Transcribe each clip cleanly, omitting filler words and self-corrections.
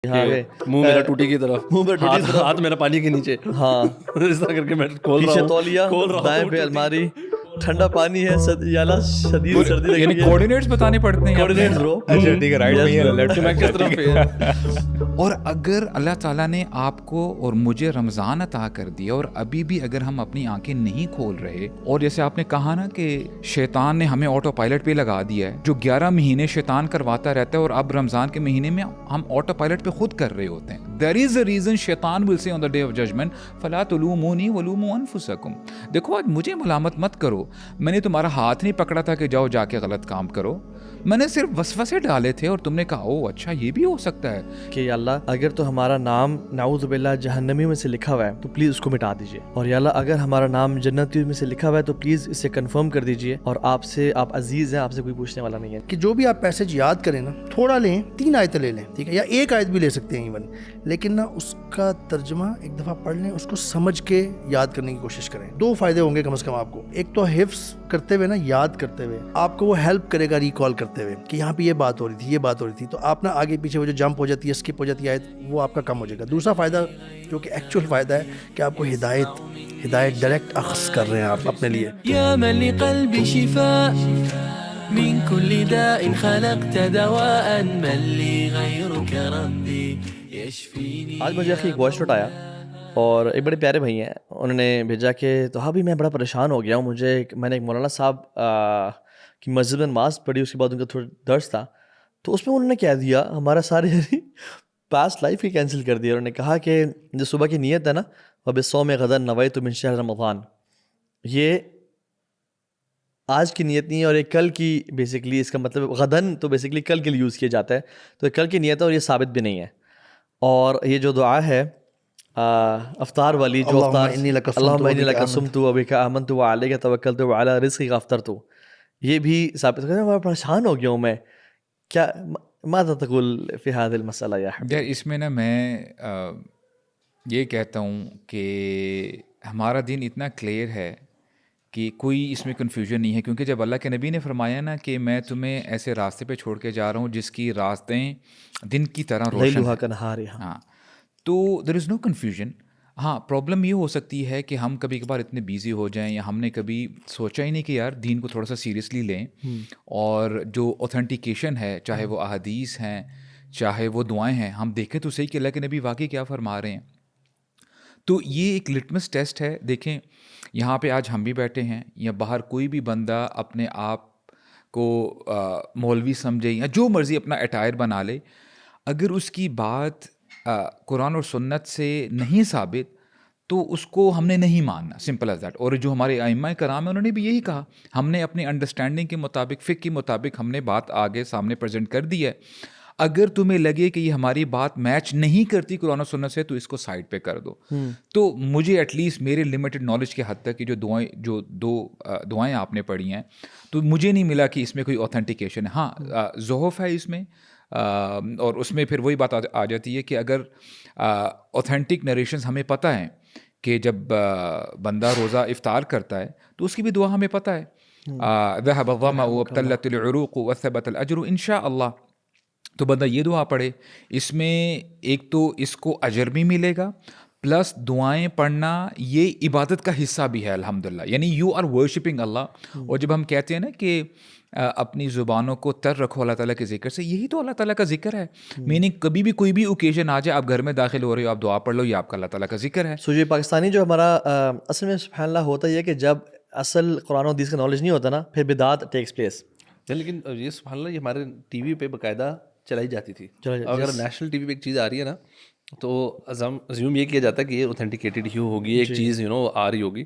یہاں آگے منہ میرا ٹوٹی کی طرف، منہ پر ٹوٹی طرف، ہاتھ میرا پانی کے نیچے، ہاں اس طرح کر کے میں کھول رہا پیچھے ہوں، تولیہ، کھول رہا دائیں ہوں، پہ الماری، ٹھنڈا پانی ہے، یا اللہ شدید سردی لگ یعنی رہی ہے، کوآرڈینیٹس بتانے پڑتے ہیں کوآرڈینیٹس برو، اچھا ٹھیک ہے، رائٹ Yes, میں ہی bro. الرٹ کہ میں کس طرف اور اگر اللہ تعالیٰ نے آپ کو اور مجھے رمضان عطا کر دیا اور ابھی بھی اگر ہم اپنی آنکھیں نہیں کھول رہے، اور جیسے آپ نے کہا نا کہ شیطان نے ہمیں آٹو پائلٹ پہ لگا دیا ہے، جو 11 مہینے شیطان کرواتا رہتا ہے اور اب رمضان کے مہینے میں ہم آٹو پائلٹ پہ خود کر رہے ہوتے ہیں. There is a reason شیطان will say on the day of judgment فَلَا تُلُومُونِي وَلُومُوا أَنفُسَكُمْ. دیکھو آج مجھے ملامت مت کرو، میں نے تمہارا ہاتھ نہیں پکڑا تھا کہ جاؤ جا کے غلط کام کرو، میں نے صرف وسوسے ڈالے تھے اور تم نے کہا او اچھا یہ بھی ہو سکتا ہے. کہ یا اللہ اگر تو ہمارا نام نعوذ باللہ جہنمی میں سے لکھا ہوا ہے تو پلیز اس کو مٹا دیجیے، اور یا اللہ اگر ہمارا نام جنتی میں سے لکھا ہوا ہے تو پلیز اسے کنفرم کر دیجیے، اور آپ سے، آپ عزیز ہیں، آپ سے کوئی پوچھنے والا نہیں ہے. کہ جو بھی آپ پیسج یاد کریں نا، تھوڑا لیں، 3 آیتیں لے لیں، ٹھیک ہے، یا 1 آیت بھی لے سکتے ہیں ایون، لیکن نا اس کا ترجمہ ایک دفعہ پڑھ لیں، اس کو سمجھ کے یاد کرنے کی کوشش کریں. 2 فائدے ہوں گے کم از کم آپ کو. ایک تو حفظ کرتے ہوئے نا، یاد کرتے ہوئے آپ کو وہ ہیلپ کرے گا ریکال کرتے ہوئے کہ یہاں پہ یہ بات ہو رہی تھی، یہ بات ہو رہی تھی، تو آپ نا آگے پیچھے وہ جو جمپ ہو جاتی ہے، اسکپ ہو جاتی ہے آیت، وہ آپ کا کم ہو جائے گا. دوسرا فائدہ جو کہ ایکچوئل فائدہ ہے کہ آپ کو ہدایت ڈائریکٹ اخذ کر رہے ہیں آپ اپنے لیے. يا من لقلبي شفاء من كل داء خلقت دواء من لي غيرك ربي يشفيني. آج مجھے ایک وائس نوٹ آیا اور ایک بڑے پیارے بھائی ہیں، انہوں نے بھیجا کہ تو ابھی میں بڑا پریشان ہو گیا ہوں، میں نے ایک مولانا صاحب کی مسجد میں نماز پڑھی، اس کے بعد ان کا تھوڑا درس تھا، تو اس میں انہوں نے کہہ دیا ہمارا سارے پاسٹ لائف ہی کینسل کر دیا. انہوں نے کہا کہ جو صبح کی نیت ہے نا، وَبِالصَّوْمِ غَدًا نَوَيْتُ مِن شَهْرِ رمضان، یہ آج کی نیت نہیں ہے، اور یہ کل کی، بیسکلی اس کا مطلب غدن تو بیسکلی کل کے لیے یوز کیا جاتا ہے، تو کل کی نیت ہے اور یہ ثابت بھی نہیں ہے. اور یہ جو دعا ہے افطار والی، جو افطار اللہم انی لک صمت وبک آمنت وعلیک توکلت وعلی رزقک افطرت، یہ بھی ثابت ہے. میں پریشان ہو گیا ہوں، میں کیا ماذا تقول فی هذا المسئلہ یا حبیبی؟ یار اس میں نا میں یہ کہتا ہوں کہ ہمارا دین اتنا کلیئر ہے کہ کوئی اس میں کنفیوژن نہیں ہے، کیونکہ جب اللہ کے نبی نے فرمایا نا کہ میں تمہیں ایسے راستے پہ چھوڑ کے جا رہا ہوں جس کی راستیں دن کی طرح روشن لیلھا ہیں، کنہارھا، ہاں، تو دیر از نو کنفیوژن. ہاں پرابلم یہ ہو سکتی ہے کہ ہم کبھی کبھار اتنے بیزی ہو جائیں، یا ہم نے کبھی سوچا ہی نہیں کہ یار دین کو تھوڑا سا سیریسلی لیں، اور جو اوتھینٹیکیشن ہے، چاہے وہ احادیث ہیں چاہے وہ دعائیں ہیں، ہم دیکھیں تو صحیح کہ اللہ کے نبی واقعی کیا فرما رہے ہیں. تو یہ ایک لٹمس ٹیسٹ ہے. دیکھیں یہاں پہ آج ہم بھی بیٹھے ہیں، یا باہر کوئی بھی بندہ اپنے آپ کو مولوی سمجھے یا جو مرضی اپنا اٹائر بنا لے، اگر اس کی بات قرآن اور سنت سے نہیں ثابت تو اس کو ہم نے نہیں ماننا، سمپل ایز دیٹ. اور جو ہمارے ائمہ کرام ہیں انہوں نے بھی یہی کہا، ہم نے اپنی انڈرسٹینڈنگ کے مطابق، فقہ کے مطابق ہم نے بات آگے سامنے پریزنٹ کر دی ہے. اگر تمہیں لگے کہ یہ ہماری بات میچ نہیں کرتی قرآن و سنت سے تو اس کو سائڈ پہ کر دو. تو مجھے ایٹ لیسٹ میرے لمیٹڈ نالج کے حد تک کہ جو دو دعائیں آپ نے پڑھی ہیں، تو مجھے نہیں ملا کہ اس میں کوئی اوتھینٹیکیشن ہے. ہاں ظہف ہے اس میں، اور اس میں پھر وہی بات آ جاتی ہے کہ اگر اوتھینٹک نریشنز ہمیں پتہ ہیں کہ جب بندہ روزہ افطار کرتا ہے تو اس کی بھی دعا ہمیں پتہ ہے، ذهب الظمأ وابتلت العروق وثبت الاجر ان شاء اللہ. تو بندہ یہ دعا پڑھے، اس میں ایک تو اس کو اجر بھی ملے گا، پلس دعائیں پڑھنا یہ عبادت کا حصہ بھی ہے الحمدللہ، یعنی یو آر ورشپنگ اللہ. اور جب ہم کہتے ہیں نا کہ اپنی زبانوں کو تر رکھو اللہ تعالیٰ کے ذکر سے، یہی تو اللہ تعالیٰ کا ذکر ہے. میننگ کبھی بھی کوئی بھی اوکیزن آ جائے، آپ گھر میں داخل ہو رہے ہو، آپ دعا پڑھ لو، یہ آپ کا اللہ تعالیٰ کا ذکر ہے. سو یہ پاکستانی جو ہمارا اصل میں سبحان اللہ ہوتا یہ کہ جب اصل قرآن و حدیث کا نالج نہیں ہوتا نا، پھر بدعت ٹیکس پلیس. لیکن یہ سبحان اللہ یہ ہمارے ٹی وی پہ باقاعدہ چلائی جاتی تھی. اگر نیشنل ٹی وی پہ ایک چیز آ رہی ہے نا تو ازیوم یہ کیا جاتا ہے کہ یہ اوتھینٹیکیٹڈ ہی ہوگی، ایک چیز آ رہی ہوگی.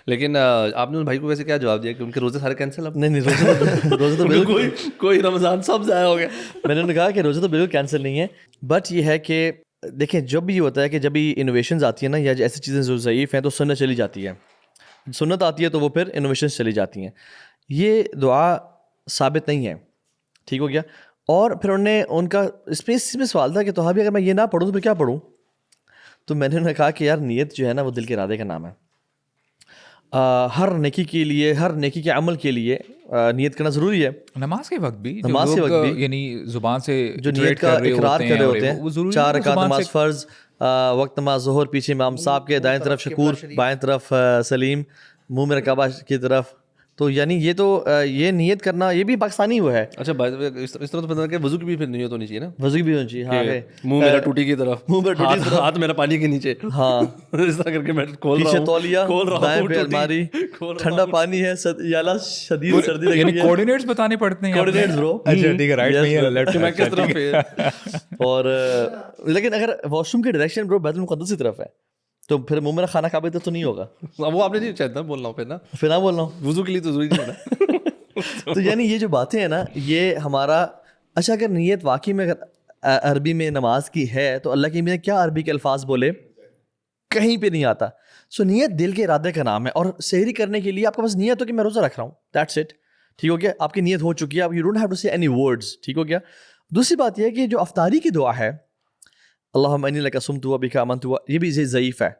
لیکن آپ نے ان بھائی کو ویسے کیا جواب دیا کہ ان کے روزے سارے کینسل؟ اب نہیں روزے تو بالکل کوئی رمضان سب ضائع ہو گیا. میں نے کہا کہ روزے تو بالکل کینسل نہیں ہے، بٹ یہ ہے کہ دیکھیں جب بھی یہ ہوتا ہے کہ جب بھی انوویشنز آتی ہیں نا، یا ایسی چیزیں جو ضعیف ہیں تو سنت چلی جاتی ہے، سنت آتی ہے تو وہ پھر انوویشنز چلی جاتی ہیں. یہ دعا ثابت نہیں ہے، ٹھیک ہو گیا. اور پھر انہوں نے ان کا اس میں سوال تھا کہ تو بھی اگر میں یہ نہ پڑھوں تو پھر کیا پڑھوں؟ تو میں نے انہیں کہا کہ یار نیت جو ہے نا وہ دل کے ارادے کا نام ہے. ہر نیکی کے لیے, ہر نیکی کے عمل کے لیے نیت کرنا ضروری ہے. نماز کے وقت بھی نماز کے وقت بھی یعنی زبان سے جو نیت کا اقرار کر رہے ہوتے ہیں, 4 رکعت نماز فرض, وقت نماز ظہر, پیچھے امام صاحب کے, دائیں طرف شکور, بائیں طرف سلیم, منہ میں کعبہ کی طرف. تو یعنی یہ تو یہ نیت کرنا یہ بھی پاکستانی وہ ہے. اچھا اس طرح تو پتہ کہ وضو کی بھی پھر نیت ہونی چاہیے نا, وضو کی بھی ہونی چاہیے. ہاں, منہ میرا ٹوٹی کی طرف, منہ پر ٹوٹی ہاتھ میرا پانی کے نیچے, ہاں اس طرح کر کے میں کھول رہا پیچھے ہوں, تولیہ, دائیں پہ الماری, ٹھنڈا پانی ہے, یا اللہ شدید سردی لگی یعنی ہے, کوآرڈینیٹس بتانے پڑتے ہیں. کوآرڈینیٹس برو. اچھا ٹھیک ہے, رائٹ میں لیفٹ میں کس طرف. اور لیکن اگر واش روم کی ڈائریکشن برو بیت المقدس کی طرف ہے تو پھر منہ میں کھانا کعبے تک تو نہیں ہوگا. وہ آپ نے نہیں چاہتا بول رہا ہوں پھر نہ بول رہا ہوں وضو کے لیے تو ضروری نہیں ہونا. تو یعنی یہ جو باتیں ہیں نا یہ ہمارا. اچھا اگر نیت واقعی میں اگر عربی میں نماز کی ہے تو اللہ کی میں کیا عربی کے الفاظ بولے, کہیں پہ نہیں آتا. سو نیت دل کے ارادے کا نام ہے, اور سحری کرنے کے لیے آپ کے پاس نیت ہو کہ میں روزہ رکھ رہا ہوں, دیٹس اٹ. ٹھیک ہو گیا, آپ کی نیت ہو چکی ہے, آپ یو ڈونٹ ہیو ٹو سے اینی ورڈز. ٹھیک ہو گیا. دوسری بات یہ ہے کہ جو افطاری کی دعا ہے, اللہم انی لک صمت و بک آمنت, یہ بھی ضعیف ہے.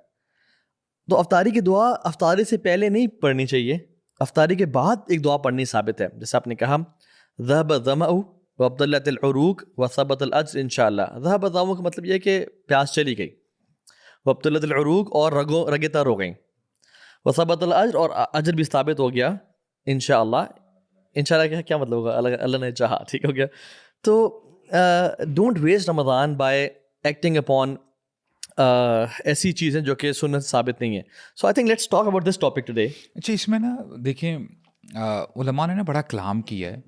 تو افطاری کی دعا افطاری سے پہلے نہیں پڑھنی چاہیے, افطاری کے بعد ایک دعا پڑھنی ثابت ہے. جیسے آپ نے کہا ذهب الظمأ وابطلت العروق وثبت الاجر انشاءاللہ. ذهب الظمأ کا مطلب یہ ہے کہ پیاس چلی گئی, وابطلت العروق اور رگیں تر ہو گئیں, وثبت الاجر اور اجر بھی ثابت ہو گیا انشاءاللہ. انشاءاللہ کیا مطلب ہوگا, اللہ نے چاہا. ٹھیک ہو گیا. تو don't waste Ramadan by acting upon ایسی چیزیں جو کہ سنت ثابت نہیں ہے. So I think let's talk about this topic today. اچھا اس میں نا دیکھیں علماء نے نا بڑا کلام کیا ہے.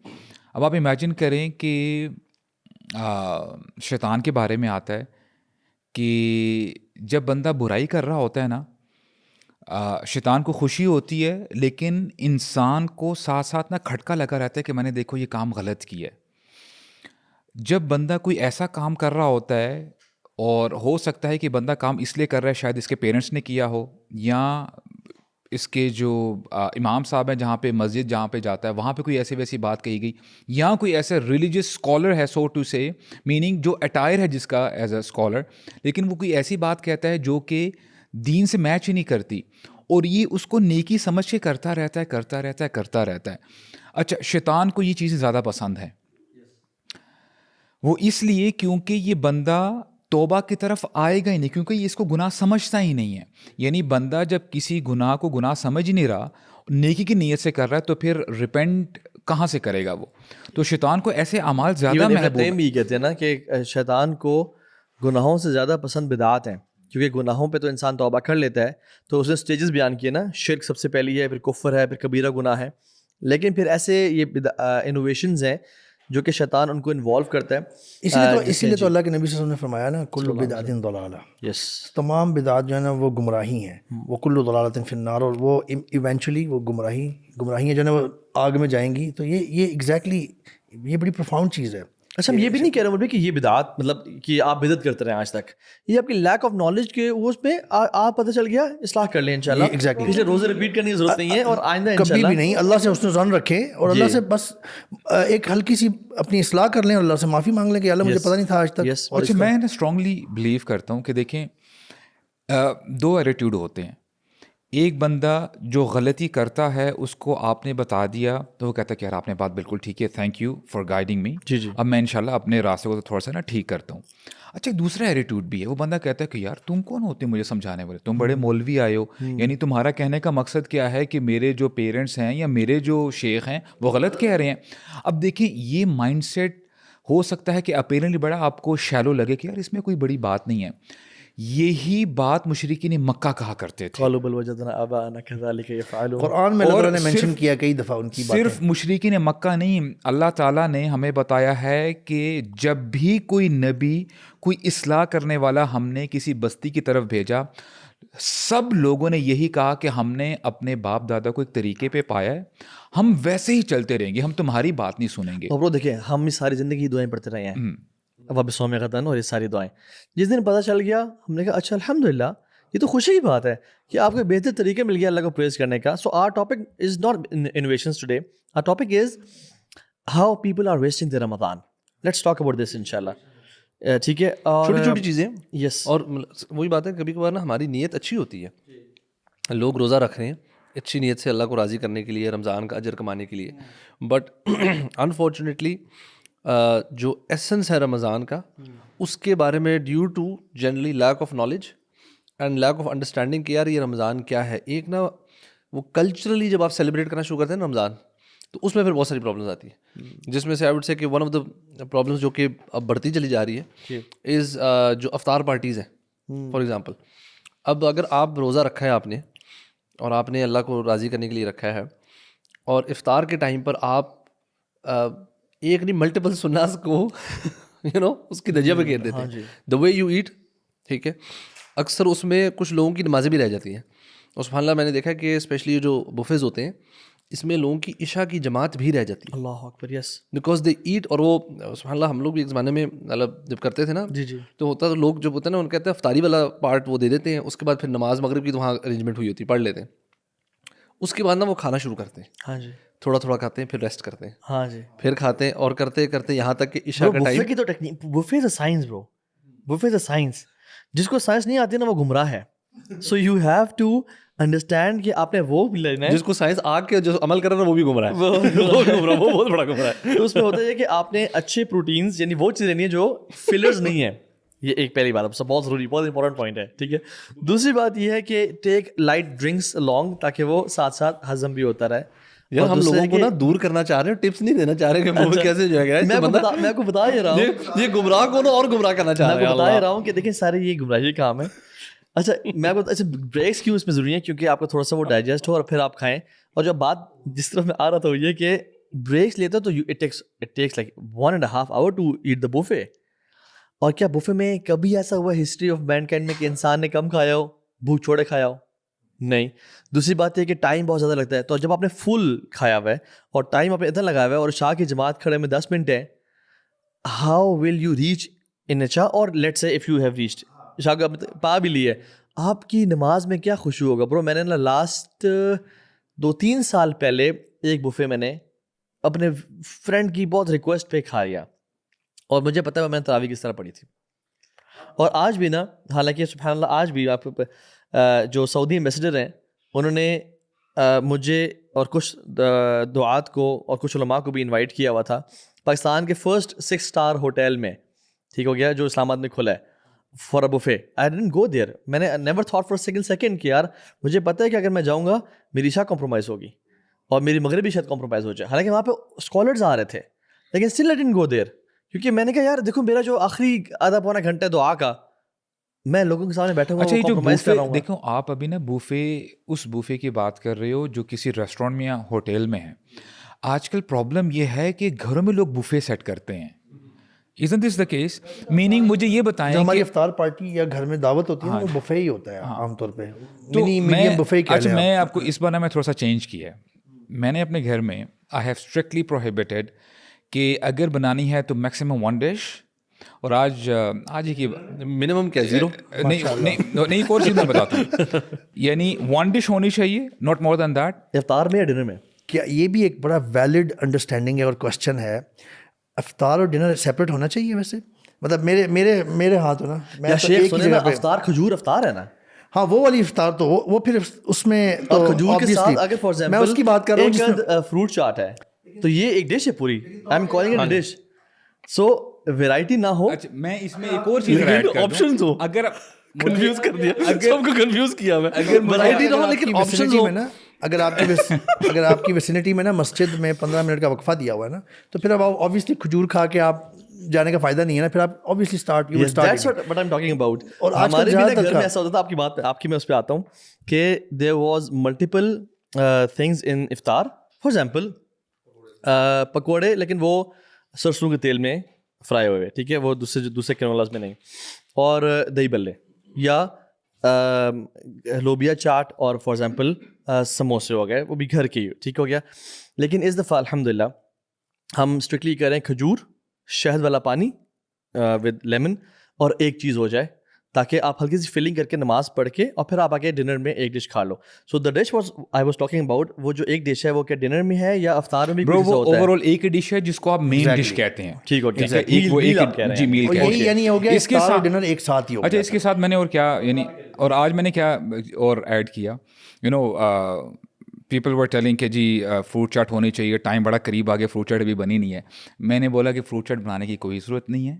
اب آپ امیجن کریں کہ شیطان کے بارے میں آتا ہے کہ جب بندہ برائی کر رہا ہوتا ہے نا, شیطان کو خوشی ہوتی ہے لیکن انسان کو ساتھ ساتھ نا کھٹکا لگا رہتا ہے کہ میں نے دیکھو یہ کام غلط کیا ہے. جب بندہ کوئی ایسا کام کر رہا ہوتا ہے, اور ہو سکتا ہے کہ بندہ کام اس لیے کر رہا ہے شاید اس کے پیرنٹس نے کیا ہو, یا اس کے جو امام صاحب ہیں جہاں پہ مسجد جہاں پہ جاتا ہے وہاں پہ کوئی ایسی ویسی بات کہی گئی, یا کوئی ایسا ریلیجیس اسکالر ہے سو ٹو سے, میننگ جو اٹائر ہے جس کا ایز اے اسکالر, لیکن وہ کوئی ایسی بات کہتا ہے جو کہ دین سے میچ ہی نہیں کرتی, اور یہ اس کو نیکی سمجھ کے کرتا رہتا ہے. اچھا شیطان کو یہ چیزیں زیادہ پسند ہیں, وہ اس لیے کیونکہ یہ بندہ توبہ کی طرف آئے گا ہی نہیں, کیونکہ یہ اس کو گناہ سمجھتا ہی نہیں ہے. یعنی بندہ جب کسی گناہ کو گناہ سمجھ نہیں رہا, نیکی کی نیت سے کر رہا ہے, تو پھر ریپینٹ کہاں سے کرے گا وہ. تو شیطان کو ایسے اعمال زیادہ محبوب ہیں. بھی کہتے ہیں نا کہ شیطان کو گناہوں سے زیادہ پسند بدعات ہیں, کیونکہ گناہوں پہ تو انسان توبہ کر لیتا ہے. تو اس نے اسٹیجز بیان کیے نا, شرک سب سے پہلی ہے, پھر کفر ہے, پھر کبیرہ گناہ ہے. لیکن پھر ایسے یہ انوویشنز ہیں جو کہ شیطان ان کو انوالو کرتا ہے. اسی لیے تو اللہ کے نبی صلی اللہ علیہ وسلم نے فرمایا نا کل بدعت ضلالہ. یس, تمام بدعات جو ہے نا وہ گمراہی ہیں, وہ کل ضلالۃ فی النار, اور وہ ایونچولی وہ گمراہی جو ہے نا وہ آگ میں جائیں گی. تو یہ ایگزیکٹلی یہ بڑی پروفاؤنڈ چیز ہے. اچھا ہم یہ بھی نہیں کہہ رہے مولوی کہ یہ بدعات مطلب کہ آپ بدعت کرتے رہے آج تک, یہ آپ کی لیک آف نالج کے اس پہ آپ پتہ چل گیا, اصلاح کر لیں انشاءاللہ. Exactly. پچھلے روزے ریپیٹ کرنے کی ضرورت نہیں ہے, اور آئندہ کبھی انشاءاللہ بھی نہیں. اللہ سے حسن ظن رکھیں اور اللہ سے بس ایک ہلکی سی اپنی اصلاح کر لیں, اور اللہ سے معافی مانگ لیں کہ اللہ مجھے پتہ نہیں تھا آج تک. اچھا میں نا اسٹرانگلی بلیو کرتا ہوں کہ دیکھیں 2 ایٹیٹیوڈ ہوتے ہیں. ایک بندہ جو غلطی کرتا ہے اس کو آپ نے بتا دیا تو وہ کہتا ہے کہ یار آپ نے بات بالکل ٹھیک ہے, تھینک یو فار گائیڈنگ می, اب میں انشاءاللہ اپنے راستے کو تھوڑا سا نا ٹھیک کرتا ہوں. اچھا ایک دوسرا ایٹیٹیوڈ بھی ہے, وہ بندہ کہتا ہے کہ یار تم کون ہوتے مجھے سمجھانے والے, تم بڑے مولوی آئے ہو, یعنی تمہارا کہنے کا مقصد کیا ہے کہ میرے جو پیرنٹس ہیں یا میرے جو شیخ ہیں وہ غلط کہہ رہے ہیں. اب دیکھیں یہ مائنڈ سیٹ ہو سکتا ہے کہ اپیرنٹلی بڑا آپ کو شیلو لگے کہ یار اس میں کوئی بڑی بات نہیں ہے. یہی بات مشرکین مکہ کہا کرتے تھے. قرآن میں اللہ نے مینشن کیا کئی دفعہ ان کی باتیں. صرف مشرکین مکہ نہیں, اللہ تعالیٰ نے ہمیں بتایا ہے کہ جب بھی کوئی نبی کوئی اصلاح کرنے والا ہم نے کسی بستی کی طرف بھیجا, سب لوگوں نے یہی کہا کہ ہم نے اپنے باپ دادا کو ایک طریقے پہ پایا ہے, ہم ویسے ہی چلتے رہیں گے, ہم تمہاری بات نہیں سنیں گے. اور دیکھیں ہم اس ساری زندگی دعائیں پڑھتے رہے ہیں, اب سوم قدن اور یہ ساری دعائیں. جس دن پتہ چل گیا ہم نے کہا اچھا الحمدللہ یہ تو خوشی کی بات ہے کہ آپ کو بہتر طریقے مل گیا اللہ کو پریز کرنے کا. So our topic is not innovations today, our topic is how people are wasting the Ramadan. Let's talk about this انشاءاللہ. ٹھیک ہے, چھوٹی چھوٹی چیزیں. یس, اور وہی بات ہے کبھی کبھار نا ہماری نیت اچھی ہوتی ہے, لوگ روزہ رکھ رہے ہیں اچھی نیت سے اللہ کو راضی کرنے کے لیے, رمضان کا اجر کمانے کے لیے. بٹ انفارچونیٹلی جو ایسنس ہے رمضان کا, اس کے بارے میں due to generally lack of knowledge and lack of understanding کہ یار یہ رمضان کیا ہے, ایک نا وہ کلچرلی جب آپ سیلیبریٹ کرنا شروع کرتے ہیں نا رمضان, تو اس میں پھر بہت ساری پرابلمس آتی ہیں, جس میں سے آئی وڈ سے کہ ون آف دا پرابلمس جو کہ اب بڑھتی چلی جا رہی ہے از جو افطار پارٹیز ہیں. فار ایگزامپل, اب اگر آپ روزہ رکھا ہے آپ نے, اور آپ نے اللہ کو راضی کرنے کے لیے رکھا ہے, اور افطار کے ٹائم پر آپ ایک نہیں ملٹیپل سناس کو اس کی درجہ پہ گھیر دیتے ہیں, دا وے یو ایٹ, ٹھیک ہے. اکثر اس میں کچھ لوگوں کی نمازیں بھی رہ جاتی ہیں, اور سبحان اللہ میں نے دیکھا کہ اسپیشلی جو بفیز ہوتے ہیں اس میں لوگوں کی عشاء کی جماعت بھی رہ جاتی ہے. اللہ اکبر, یس, بیکاز دے ایٹ. اور وہ سبحان اللہ ہم لوگ بھی ایک زمانے میں مطلب جب کرتے تھے نا, تو ہوتا تو لوگ جب ہوتا ہے نا ان کہتے ہیں افطاری والا پارٹ وہ دے دیتے ہیں, اس کے بعد پھر نماز مغرب کی تو وہاں ارینجمنٹ ہوئی ہوتی ہے, پڑھ لیتے ہیں, اس کے بعد نا وہ کھانا شروع کرتے ہیں. ہاں جی, تھوڑا تھوڑا کھاتے ہیں, پھر ریسٹ کرتے ہیں, ہاں جی, پھر کھاتے ہیں, اور کرتے کرتے یہاں تک کہ عشاء کا ٹائم. بفے کی تو technique, buffet is a science bro, buffet is a science. جس کو سائنس نہیں آتی نا وہ گمراہ ہے. So you have to understand کہ آپ نے وہ بھی لینا ہے. جس کو سائنس آ کے جو عمل کر رہا ہے وہ بھی گمراہ ہے, وہ بہت بڑا گمراہ ہے. تو اس میں ہوتا ہے کہ آپ نے اچھے پروٹینز, یعنی وہ چیزیں لینی ہے جو فلرز نہیں ہیں. یہ ایک پہلی بات بہت ضروری, بہت امپورٹنٹ پوائنٹ ہے, ٹھیک ہے. دوسری بات یہ ہے کہ ٹیک لائٹ ڈرنکس along, تاکہ وہ ساتھ ساتھ ہضم بھی ہوتا رہے. یار ہم لوگوں کو نا دور کرنا چاہ رہے ہیں, ٹپس نہیں دینا چاہ رہے کہ وہ کیسے جو ہے. میں آپ کو بتا ہی رہا ہوں, یہ گمراہ کو نا اور گمراہ کرنا چاہ رہے ہیں. میں بتا ہی رہا ہوں کہ دیکھیں سارے یہ گمراہی کام ہے. اچھا میں آپ کو, اچھا بریکس کیوں اس میں ضروری ہے, کیونکہ آپ کو تھوڑا سا وہ ڈائجسٹ ہو اور پھر آپ کھائیں. اور جو بات جس طرح میں آ رہا تھا وہ یہ کہ بریکس لیتے تو it takes like 1.5 hours to eat the buffet. اور کیا بوفے میں کبھی ایسا ہوا ہسٹری آف مین کائنڈ میں کہ انسان نے کم کھایا ہو, بھوک چھوڑے کھایا ہو؟ نہیں. دوسری بات یہ کہ ٹائم بہت زیادہ لگتا ہے. تو جب آپ نے فل کھایا ہوا ہے اور ٹائم آپ نے اتنا لگایا ہوا ہے اور شاہ کی جماعت کھڑے میں 10 منٹ ہے, ہاؤ ول یو ریچ ان اے شاہ؟ اور let's say if you have reached شاہ کو پا بھی لی ہے, آپ کی نماز میں کیا خوشی ہوگا برو. میں نے نا لاسٹ 2-3 سال پہلے ایک بفے میں نے اپنے فرینڈ کی بہت ریکویسٹ پہ کھایا, اور مجھے پتہ ہے میں نے تراویح کس طرح پڑھی تھی. اور آج بھی نا, حالانکہ سبحان اللہ آج بھی آپ جو سعودی ایمبیسڈر ہیں انہوں نے مجھے اور کچھ دعات کو اور کچھ علماء کو بھی انوائٹ کیا ہوا تھا پاکستان کے فرسٹ 6 star ہوٹل میں, ٹھیک ہو گیا, جو اسلام آباد میں کھلا ہے, for a buffet. I didn't go there. میں نے نیور تھاٹ فار سیکنڈ کہ یار مجھے پتہ ہے کہ اگر میں جاؤں گا میری عشاء کمپرومائز ہوگی اور میری مغربی شاید کمپرومائز ہو جائے. حالانکہ وہاں پہ اسکالرز آ رہے تھے, لیکن still I didn't go their, کیونکہ میں نے کہا یار دیکھو میرا جو آخری آدھا پونا گھنٹہ دعا کا, میں لوگوں کے سامنے بیٹھا ہوں. اچھا, یہ جو بوفے دیکھو آپ ابھی نا بوفے, اس بوفے کی بات کر رہے ہو جو کسی ریسٹورینٹ میں یا ہوٹل میں ہے. آج کل پرابلم یہ ہے کہ گھروں میں لوگ بوفے سیٹ کرتے ہیں. Isn't this the case? Meaning مجھے یہ بتائیں جو ہماری افطار پارٹی یا گھر میں دعوت ہوتی ہے وہ بفے ہی ہوتا ہے عام طور پہ, میڈیم بفے. اچھا میں آپ کو اس بار میں تھوڑا سا چینج کیا ہے. میں نے اپنے گھر میں آئی ہیو اسٹرکٹلی پروہیبٹیڈ کہ اگر بنانی ہے تو میکسیمم 1 ڈش, اور آج ہی کی منیمم کیا 0 نہیں ایک اور چیز میں بتاتا ہوں, یعنی 1 ڈش ہونی چاہیے, ناٹ مور دین دیٹ. افطار میں یا ڈنر میں؟ کیا یہ بھی ایک بڑا ویلڈ انڈرسٹینڈنگ ہے اور کوشچن ہے, افطار اور ڈنر سیپریٹ ہونا چاہیے ویسے؟ مطلب میرے ہاتھ ہو نا, میں افطار کھجور افطار ہے نا, ہاں وہ والی افطار تو وہ پھر اس میں تو کھجور کے ساتھ اگر فار ایگزامپل میں اس کی بات کر رہا ہوں ایک فروٹ چاٹ ہے تو یہ ایک ڈش ہے پوری. I am calling it dish. So variety نہ ہو. اچھا میں اس میں ایک اور چیز ایڈ کر دوں, آپشنز ہو, اگر کنفیوز کر دیا, سب کو کنفیوز کیا میں. اگر ویرائٹی نہ ہو لیکن آپشنز ہو نا. اگر آپ کی ویسینٹی میں نا مسجد میں 15 منٹ کا وقفہ دیا ہوا ہے نا, تو پھر اب آبویسلی کھجور کھا کے آپ جانے کا فائدہ نہیں ہے نا, پھر آپ obviously start. That's what I'm talking about. اور ہمارے بھی گھر میں ایسا ہوتا تھا, آپ کی بات آپ کی میں اس پہ آتا ہوں کہ there was multiple things in افطار. فار ایگزامپل پکوڑے, لیکن وہ سرسوں کے تیل میں فرائی ہوئے, ٹھیک ہے, وہ دوسرے کینولاز میں نہیں, اور دہی بلے یا لوبیا چاٹ, اور فار ایگزامپل سموسے ہو گئے, وہ بھی گھر کے ہی, ٹھیک ہو گیا. لیکن اس دفعہ الحمد للہ ہم اسٹرکٹلی کر رہے ہیں کھجور, شہد والا پانی ود لیمن, اور ایک چیز ہو جائے تاکہ آپ ہلکی سی فلنگ کر کے نماز پڑھ کے اور پھر آپ آ کے ڈنر میں ایک ڈش کھا لو. So the dish I was talking about, وہ جو ایک ڈش ہے وہ کیا ڈنر میں ہے یا افطار میں بھی ہوتا ہے؟ اوور آل ایک ڈش ہے جس کو آپ مین ڈش کہتے ہیں, ٹھیک ہو گیا, جی میل کہتے ہیں. یعنی ہو گیا اس کے ساتھ ڈنر ایک ساتھ ہی ہو. اچھا اس کے ساتھ میں نے اور کیا, یعنی اور آج میں نے کیا اور ایڈ کیا, پیپل ور ٹیلنگ کہ جی فروٹ چاٹ ہونی چاہیے, ٹائم بڑا قریب آ گیا, فروٹ چاٹ ابھی بنی نہیں ہے. میں نے بولا کہ فروٹ چاٹ بنانے کی کوئی ضرورت نہیں ہے.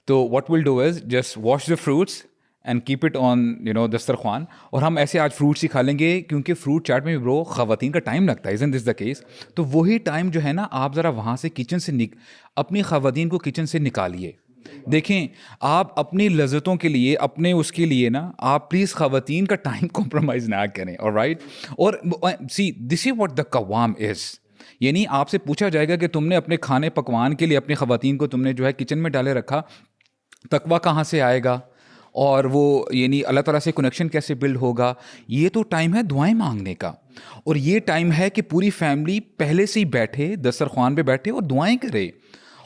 تو what will do is just wash the fruits and keep it on دسترخوان, اور ہم ایسے آج فروٹس ہی کھا لیں گے, کیونکہ فروٹ چاٹ میں برو خواتین کا ٹائم لگتا ہے. isn't this the case؟ تو وہی ٹائم جو ہے نا, آپ ذرا وہاں سے کچن سے اپنی خواتین کو کچن سے نکالیے. دیکھیں آپ اپنی لذتوں کے لیے, اپنے اس کے لیے نا, آپ پلیز خواتین کا ٹائم کمپرومائز نہ کریں. alright, اور سی دس از واٹ دا قوام از, یعنی آپ سے پوچھا جائے گا کہ تم نے اپنے کھانے پکوان کے لیے اپنی خواتین کو تم نے جو ہے کچن میں ڈالے رکھا, تقویٰ کہاں سے آئے گا, اور وہ یعنی اللہ تعالیٰ سے کنیکشن کیسے بلڈ ہوگا. یہ تو ٹائم ہے دعائیں مانگنے کا, اور یہ ٹائم ہے کہ پوری فیملی پہلے سے ہی بیٹھے, دسترخوان پہ بیٹھے اور دعائیں کرے,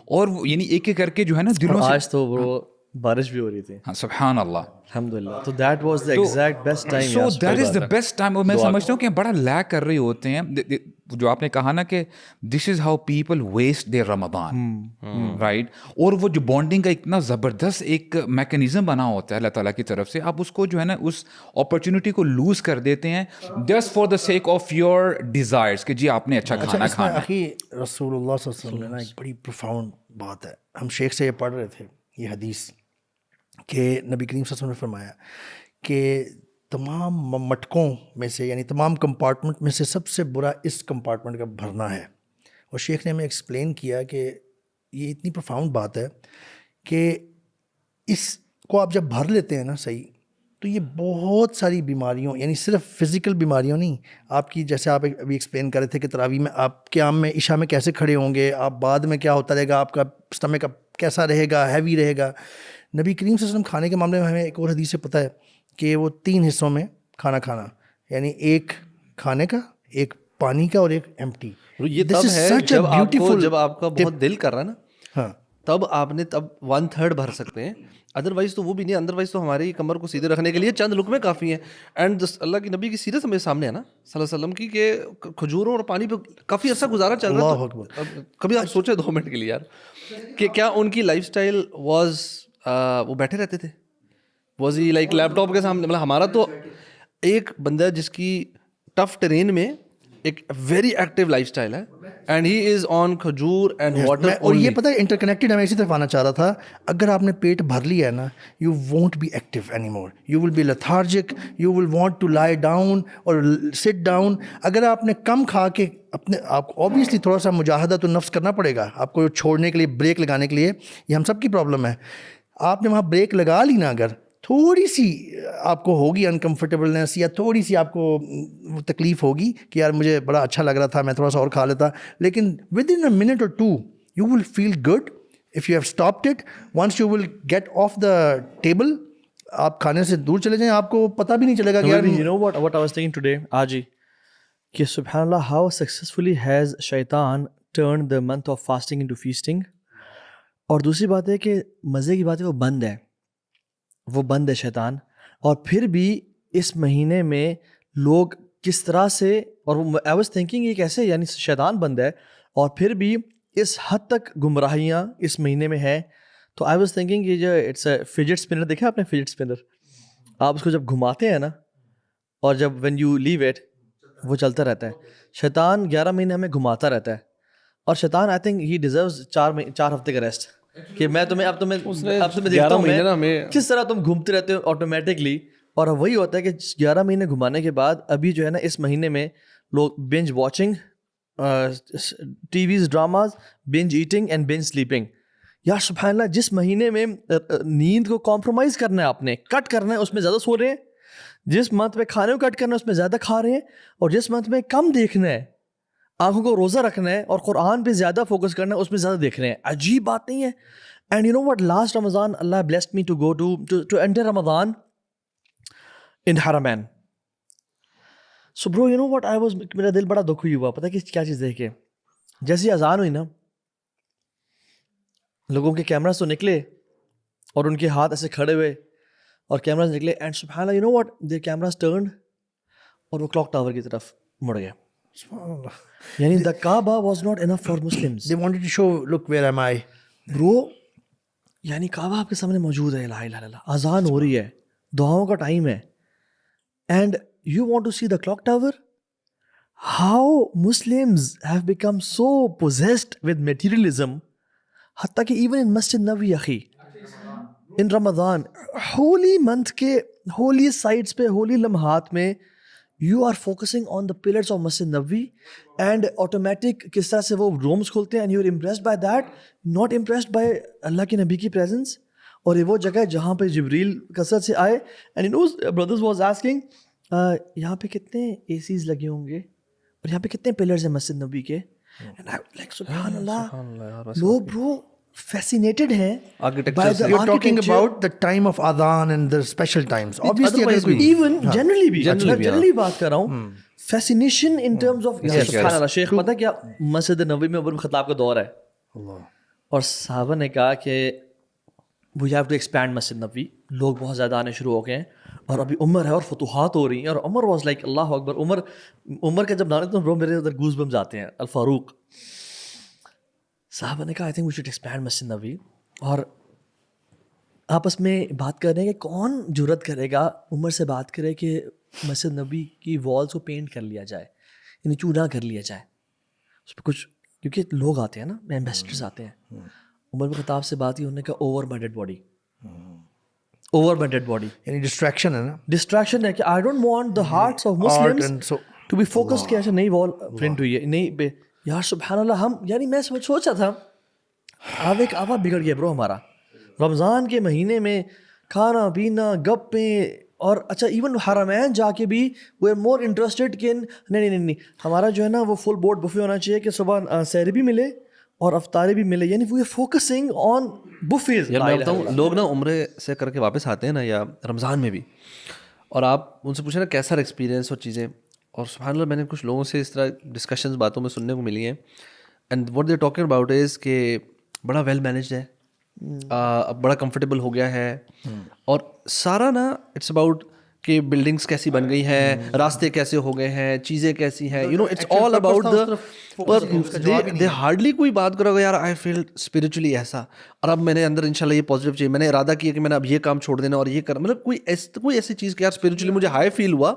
اور یعنی ایک ایک کر کے جو ہے نا دلوں سے. آج تو وہ بارش بھی ہو رہی تھی. ہاں سبحان اللہ, الحمدللہ. تو that was the exact best time. So that is the best time. اور میں سمجھتا ہوں کہ بڑا لیک کر رہے ہوتے ہیں, جو آپ نے کہا نا کہ this is how people waste their Ramadan, right. اور وہ جو بانڈنگ کا اتنا زبردست ایک میکینزم بنا ہوتا ہے اللہ تعالیٰ کی طرف سے, آپ اس کو جو ہے نا اس اپرچونیٹی کو لوز کر دیتے ہیں just for the sake of your desires کہ جی آپ نے اچھا کھانا کھانا. اخی رسول اللہ صلی اللہ علیہ وسلم نے نا ایک بڑی پروفاؤنڈ بات ہے, ہم شیخ سے یہ پڑھ رہے تھے یہ حدیث, کہ نبی کریم صلی اللہ علیہ وسلم نے فرمایا کہ تمام مٹکوں میں سے, یعنی تمام کمپارٹمنٹ میں سے سب سے برا اس کمپارٹمنٹ کا بھرنا ہے. اور شیخ نے ہمیں ایکسپلین کیا کہ یہ اتنی پروفاؤنڈ بات ہے کہ اس کو آپ جب بھر لیتے ہیں نا صحیح, تو یہ بہت ساری بیماریوں, یعنی صرف فزیکل بیماریوں نہیں, آپ کی جیسے آپ ابھی ایکسپلین کر رہے تھے کہ تراویح میں آپ قیام میں عشاء میں کیسے کھڑے ہوں گے, آپ بعد میں کیا ہوتا رہے گا, آپ کا اسٹمک کیسا رہے گا, ہیوی رہے گا. نبی کریم صلی اللہ علیہ وسلم کھانے کے معاملے میں ہمیں ایک اور حدیث سے پتہ ہے کہ وہ 3 حصوں میں کھانا کھانا, یعنی ایک کھانے کا, ایک پانی کا, اور ایک ایمٹی. یہ تب ہے جب آپ کا بہت دل کر رہا ہے نا, ہاں تب آپ نے 1/3 بھر سکتے ہیں, ادروائز تو وہ بھی نہیں. ادروائز تو ہماری کمر کو سیدھے رکھنے کے لیے چند لقمے کافی ہیں. اینڈ اللہ کی نبی کی سیرت ہمارے سامنے ہے نا صلی اللہ علیہ وسلم کی, کہ کھجوروں اور پانی پہ کافی عرصہ گزارا چل رہا ہے. کبھی آپ سوچے 2 منٹ کے لیے یار کہ کیا ان کی لائف اسٹائل واز, وہ بیٹھے رہتے تھے, was he like laptop کے سامنے. مطلب ہمارا تو ایک بندہ جس کی ٹف ٹرین میں ایک ویری ایکٹیو لائف اسٹائل ہے, اینڈ ہی از آن کھجور اینڈ واٹر. اور یہ پتہ ہے انٹر کنیکٹڈ, میں اسی طرف آنا چاہ رہا تھا. اگر آپ نے پیٹ بھر لیا ہے نا, you won't be active any more, you will be lethargic, you will want to lie down اور سٹ ڈاؤن. اگر آپ نے کم کھا کے اپنے آپ کو آبویسلی تھوڑا سا مجاہدہ تو نفس کرنا پڑے گا آپ کو چھوڑنے کے لیے, بریک لگانے کے لیے. یہ ہم سب کی پرابلم ہے. آپ نے وہاں بریک لگا لی نا, اگر تھوڑی سی آپ کو ہوگی انکمفرٹیبلنس یا تھوڑی سی آپ کو تکلیف ہوگی کہ یار مجھے بڑا اچھا لگ رہا تھا, میں تھوڑا سا اور کھا لیتا, لیکن ود ان اے منٹ اور 2 you will feel good if you have stopped it. Once you will get off the table, آپ کھانے سے دور چلے جائیں, آپ کو پتہ بھی نہیں چلے گا کہ یار you know what I was thinking today, آج ہی, کہ سبحان اللہ how successfully has شیطان turned the month of fasting into feasting. اور دوسری بات ہے کہ مزے کی بات ہے وہ بند ہے شیطان. اور پھر بھی اس مہینے میں لوگ کس طرح سے, اور I was thinking یہ کیسے, یعنی شیطان بند ہے اور پھر بھی اس حد تک گمراہیاں اس مہینے میں ہیں. تو I was thinking یہ جو اٹس اے فیجٹ اسپنر, دیکھا آپ نے فیجٹ اسپنر, آپ اس کو جب گھماتے ہیں نا, اور جب when you leave it وہ چلتا رہتا ہے. شیطان 11 مہینے ہمیں گھماتا رہتا ہے, اور شیطان I think he deserves 4 ہفتے کا ریسٹ, کہ میں تمہیں اب تمہیں دیکھتا ہوں میں کس طرح تم گھومتے رہتے ہو آٹومیٹکلی. اور وہی ہوتا ہے کہ 11 مہینے گھمانے کے بعد ابھی جو ہے نا اس مہینے میں لوگ binge watching, TVs, dramas, binge eating and binge sleeping. یار سبحان اللہ, جس مہینے میں نیند کو کمپرومائز کرنا ہے, آپ نے کٹ کرنا ہے, اس میں زیادہ سو رہے ہیں. جس منتھ میں کھانے کو کٹ کرنا ہے اس میں زیادہ کھا رہے ہیں, اور جس منتھ میں کم دیکھنا ہے, آنکھوں کو روزہ رکھنا ہے اور قرآن پہ زیادہ فوکس کرنا ہے, اس میں زیادہ دیکھ رہے ہیں. عجیب بات نہیں ہے. And you know what, last Ramzan اللہ blessed me to go to enter Ramadan in Haramain. So bro, you know what, میرا دل بڑا دکھ ہوا, پتہ کہ کیا چیز دیکھ کے. جیسی اذان ہوئی نا, لوگوں کے کیمراز تو نکلے اور ان کے ہاتھ ایسے کھڑے ہوئے اور کیمراز نکلے, اینڈ سبحان اللہ, you know what, their cameras turned اور وہ کلاک ٹاور کی طرف مڑ گئے. یعنی the Kaaba was not enough for Muslims. they wanted to show, look where am I. Bro, یعنی کعبہ آپ کے سامنے موجود ہے, لا الہ الا اللہ, اذان ہو رہی ہے, دعاؤں کا ٹائم ہے, and you want to see the clock tower. how Muslims have become so possessed with materialism, hatta ki even in Masjid Nabawi akhi, in Ramadan, holy month ke holy sites pe, holy lamhat mein, you are focusing on the pillars of Masjid Nabawi and automatic kis tarah se wo rooms khulte hain and you are impressed by that, not impressed by Allah ke Nabi ki presence. اور یہ وہ جگہ ہے جہاں پہ جبریل کثرت سے آئے. And you know brothers was asking یہاں پہ کتنے اے سیز لگے ہوں گے اور یہاں پہ کتنے پلرز ہیں مسجد نبوی کے. لائک سبحان اللہ, لوگ برو فیسینیٹڈ ہیں by the You're talking architecture. about the time of adhan and the special times. Obviously, Otherwise اگر کوئی Even generally بھی generally بات کر رہا ہوں, فیسینیشن ان ٹرمز آف سبحان اللہ. شیخ پتہ کیا مسجد نبوی میں عمر بن خطاب کا دور ہے اور صحابہ نے کہا کہ وی ہیو ٹو ایکسپینڈ مسجد نبوی. لوگ بہت زیادہ آنے شروع ہو گئے ہیں اور ابھی عمر ہے اور فتوحات ہو رہی ہیں. اور عمر واز لائک اللہ اکبر. عمر کا جب نام لیتے ہیں میرے ادھر گوز بمز آتے ہیں. الفاروق صاحب نے کہا I think we should expand مسجد نبوی. اور آپس میں بات کر رہے ہیں کہ کون جرت کرے گا عمر سے بات کرے کہ مسجد نبوی کی والس کو پینٹ کر لیا جائے, یعنی چونا کر لیا جائے اس پہ کچھ, کیونکہ لوگ آتے ہیں نا, ایمبیسڈرز آتے ہیں. عمر بن خطاب سے بات ہی انہوں نے کہا over my dead body, over my dead body. یعنی ڈسٹریکشن ہے نا, ڈسٹریکشن ہے کہ I don't want the hearts of Muslims to be focused کہ اچھا نئی وال پرنٹ ہوئی ہے, نہیں یار سبحان اللہ. ہم یعنی میں سوچا تھا اب ایک آوا بگڑ گیا برو ہمارا رمضان کے مہینے میں, کھانا پینا گپیں. اور اچھا ایون حرمین جا کے بھی وی آر مور انٹرسٹیڈ کہ نہیں ہمارا جو ہے نا وہ فل بورڈ بفے ہونا چاہیے کہ صبح سحری بھی ملے اور افطاری بھی ملے. یعنی وی آر فوکسنگ آن بفیز. یار میں بتاؤں لوگ نا عمرے سے کر کے واپس آتے ہیں نا یا رمضان میں بھی, اور آپ ان سے پوچھیں نا کیسا ایکسپیرینس اور چیزیں, اور سبحان اللہ میں نے کچھ لوگوں سے اس طرح ڈسکشنز باتوں میں سننے کو ملی ہیں. And what they talking about is کہ بڑا ویل مینیجڈ ہے, بڑا کمفرٹیبل ہو گیا ہے, اور سارا نا اٹس اباؤٹ کہ بلڈنگس کیسی بن گئی ہیں, راستے کیسے ہو گئے ہیں, چیزیں کیسی ہیں, you know it's all about the. پر دے ہارڈلی کوئی بات کرو گا یار آئی فیل اسپریچولی ایسا, اور اب میں نے اندر انشاءاللہ یہ پازیٹیو چاہیے, میں نے ارادہ کیا کہ میں نے اب یہ کام چھوڑ دینا اور یہ کر, مطلب کوئی ایسی چیز کہ یار اسپریچولی مجھے ہائی فیل ہوا,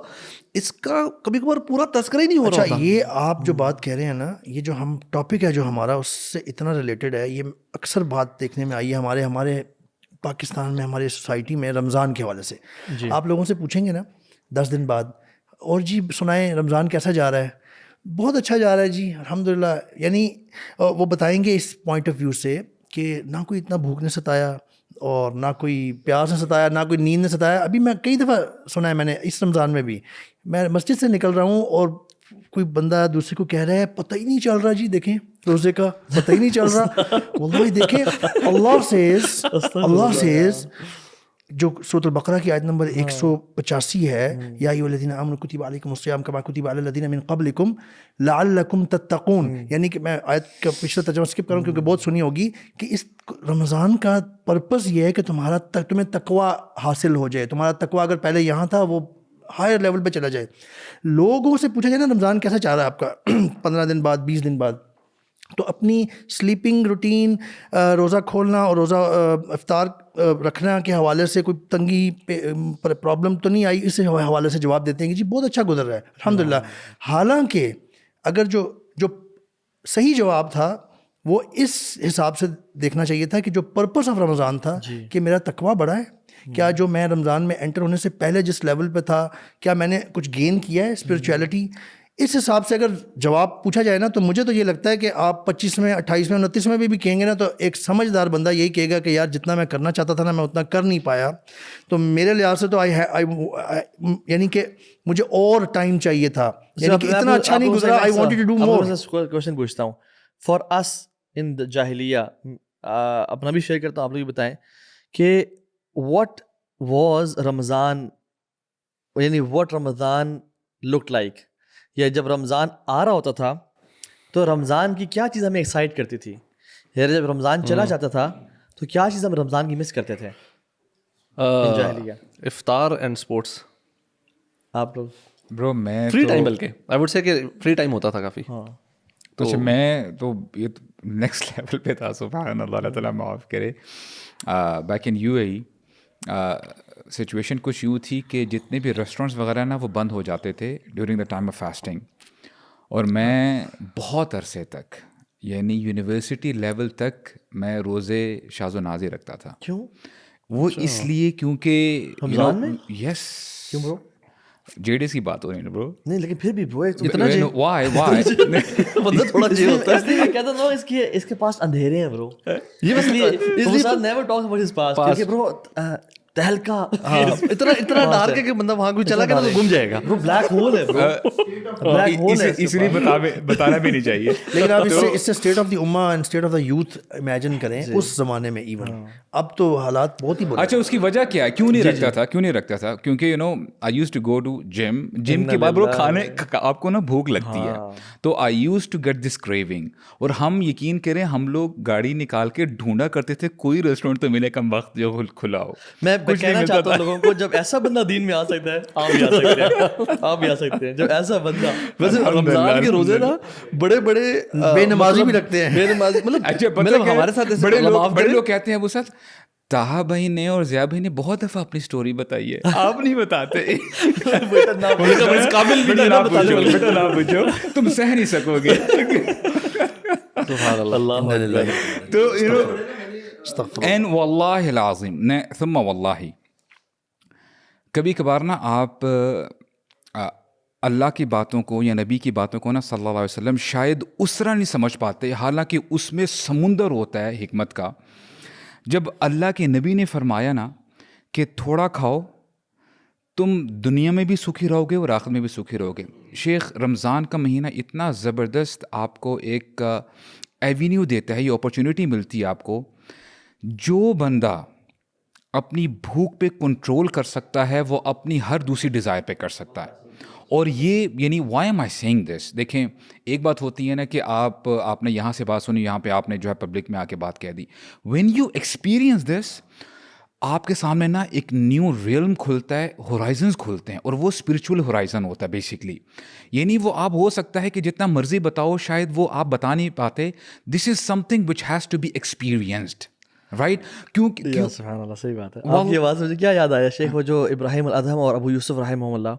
اس کا کبھی کبھار پورا تذکرہ ہی نہیں ہو رہا. اچھا یہ آپ جو بات کہہ رہے ہیں نا, یہ جو ہم ٹاپک ہے جو ہمارا اس سے اتنا ریلیٹڈ ہے, یہ اکثر بات دیکھنے میں آئی ہے ہمارے پاکستان میں, ہماری سوسائٹی میں رمضان کے حوالے سے. آپ لوگوں سے پوچھیں گے نا 10 دن بعد, اور جی سنائیں رمضان کیسا جا رہا ہے, بہت اچھا جا رہا ہے جی الحمدللہ. یعنی وہ بتائیں گے اس پوائنٹ آف ویو سے کہ نہ کوئی اتنا بھوک نے ستایا اور نہ کوئی پیاس نے ستایا, نہ کوئی نیند نے ستایا. ابھی میں کئی دفعہ سنا ہے میں نے اس رمضان میں بھی, میں مسجد سے نکل رہا ہوں اور کوئی بندہ دوسرے کو کہہ رہا ہے پتہ ہی نہیں چل رہا جی, دیکھیں روزے کا پتہ ہی نہیں چل رہا. واللہ دیکھیں اللہ سیز جو سورۃ البقرہ کی آیت نمبر 185 ہے, یا ایھا الذین آمنوا کتب علیکم الصیام کما کتب علی الذین من قبلکم لعلکم تتقون. یعنی کہ میں آیت کا پچھلا ترجمہ اسکپ کروں کیونکہ بہت سنی ہوگی, کہ اس رمضان کا پرپز یہ ہے کہ تمہیں تقوی حاصل ہو جائے. تمہارا تقوی اگر پہلے یہاں تھا وہ ہائر لیول پہ چلا جائے. لوگوں سے پوچھا جائے نا رمضان کیسا چل رہا ہے آپ کا 15 دن بعد 20 دن بعد, تو اپنی سلیپنگ روٹین, روزہ کھولنا اور روزہ افطار رکھنا کے حوالے سے کوئی تنگی پرابلم تو نہیں آئی, اس حوالے سے جواب دیتے ہیں کہ جی بہت اچھا گزر رہا ہے الحمدللہ. حالانکہ اگر جو صحیح جواب تھا وہ اس حساب سے دیکھنا چاہیے تھا کہ جو پرپس آف رمضان تھا کہ میرا تقویٰ بڑھا ہے, کیا جو میں رمضان میں انٹر ہونے سے پہلے جس لیول پہ تھا کیا میں نے کچھ گین کیا ہے اسپرچویلٹی. اس حساب سے اگر جواب پوچھا جائے نا تو مجھے تو یہ لگتا ہے کہ آپ 25ویں 28ویں 29ویں بھی کہیں گے نا تو ایک سمجھدار بندہ یہی کہے گا کہ یار جتنا میں کرنا چاہتا تھا نا میں اتنا کر نہیں پایا. تو میرے لحاظ سے تو یعنی کہ مجھے اور ٹائم چاہیے تھا, یعنی کہ اتنا اچھا نہیں گزرا. I wanted to do more. Question پوچھتا ہوں فار اس ان دا جاہلیہ, اپنا بھی شیئر کرتا ہوں, آپ لوگ بھی بتائیں کہ واٹ واز رمضان, یعنی واٹ رمضان لک لائک, یا جب رمضان آ رہا ہوتا تھا تو رمضان کی کیا چیز ہمیں ایکسائٹ کرتی تھی, یا جب رمضان چلا جاتا تھا تو کیا چیز ہم رمضان کی مس کرتے تھے جاہلیہ. افطار اینڈ اسپورٹس. آپ لوگ برو میں فری ٹائم, بلکہ آئی وڈ سے کہ فری ٹائم ہوتا تھا کافی. تو اچھا میں تو یہ نیکسٹ لیول پہ تھا, سبحان اللہ, اللہ تعالیٰ معاف کرے. Back in you a E situation کچھ یوں تھی کہ جتنے بھی ریسٹورینٹس وغیرہ نا وہ بند ہو جاتے تھے during the time of fasting, اور میں بہت عرصے تک یعنی یونیورسٹی لیول تک میں روزے شاذ و نازی رکھتا تھا. کیوں؟ وہ اس لیے کیونکہ رمضان میں؟ یس. کیوں برو؟ جیڈیز کی بات ہو رہی ہے برو. نہیں لیکن پھر بھی برو اتنا وائی بندہ تھوڑا جی ہوتا ہے. اس لیے میں کہتا ہوں اس کے پاس اندھیرے ہیں برو. یہ بس لیے never talk about his past کیونکہ برو تہلکا اتنا ڈارک ہے کہ بندہ وہاں کوئی چلا گیا تو گم جائے گا. برو بلیک ہول ہے برو. بلیک ہول ہے. اس لیے بتانا بھی نہیں چاہیے. لیکن آپ اس سے اسٹیٹ آف دی امہ and state of the youth imagine کریں اس زمانے میں. ایون اب تو حالات بہت ہی برے. اچھا اس کی وجہ کیا ہے کیوں نہیں رکھتا تھا کیونکہ you know I use to go to gym کے بعد برو کھانے آپ کو نا بھوک لگتی ہے تو I use to get this craving. اور ہم یقین کریں ہم لوگ گاڑی نکال کے ڈھونڈا کرتے تھے کوئی ریسٹورینٹ تو ملے کم وقت جو کھلا ہو. میں کہنا چاہتا ہوں لوگوں کو جب ایسا بندہ دین میں آ سکتا ہے آپ بھی آ سکتے ہیں. آپ بھی آ سکتے ہیں جب ایسا بندہ. ویسے رمضان کے روزے نا بڑے بڑے بے نمازی بھی رکھتے ہیں. بے نمازی مطلب ہمارے ساتھ بڑے لوگ کہتے ہیں وہ ساتھ طاہا بھائی نے اور ضیاء بھائی نے بہت دفعہ اپنی سٹوری بتائی ہے آپ نہیں بتاتے. نہ پوچھو تم سہ نہیں سکو گے. تو این واللہ العظیم ثم واللہ کبھی کبھار نا آپ اللہ کی باتوں کو یا نبی کی باتوں کو نا صلی اللہ علیہ وسلم شاید اس طرح نہیں سمجھ پاتے حالانکہ اس میں سمندر ہوتا ہے حکمت کا. جب اللہ کے نبی نے فرمایا نا کہ تھوڑا کھاؤ تم دنیا میں بھی سکھی رہو گے اور آخرت میں بھی سکھی رہو گے. شیخ رمضان کا مہینہ اتنا زبردست آپ کو ایک ایوینیو دیتا ہے, یہ اپرچونیٹی ملتی ہے آپ کو. جو بندہ اپنی بھوک پہ کنٹرول کر سکتا ہے وہ اپنی ہر دوسری ڈیزائر پہ کر سکتا ہے. اور یہ یعنی وائی ایم آئی سیئنگ دس. دیکھیں ایک بات ہوتی ہے نا کہ آپ نے یہاں سے بات سنی یہاں پہ آپ نے جو ہے پبلک میں آ کے بات کہہ دی. وین یو ایکسپیرئنس دس آپ کے سامنے نا ایک نیو ریلم کھلتا ہے, ہورائزنز کھلتے ہیں اور وہ اسپرچول ہورائزن ہوتا ہے بیسکلی. یعنی وہ آپ ہو سکتا ہے کہ جتنا مرضی بتاؤ شاید وہ آپ بتا نہیں پاتے. This is something which has to be experienced right. کیوں سبحان اللہ صحیح بات ہے. آپ کی آواز مجھے کیا یاد آیا شیخ وہ جو ابراہیم الادھم اور ابو یوسف رحمہ اللہ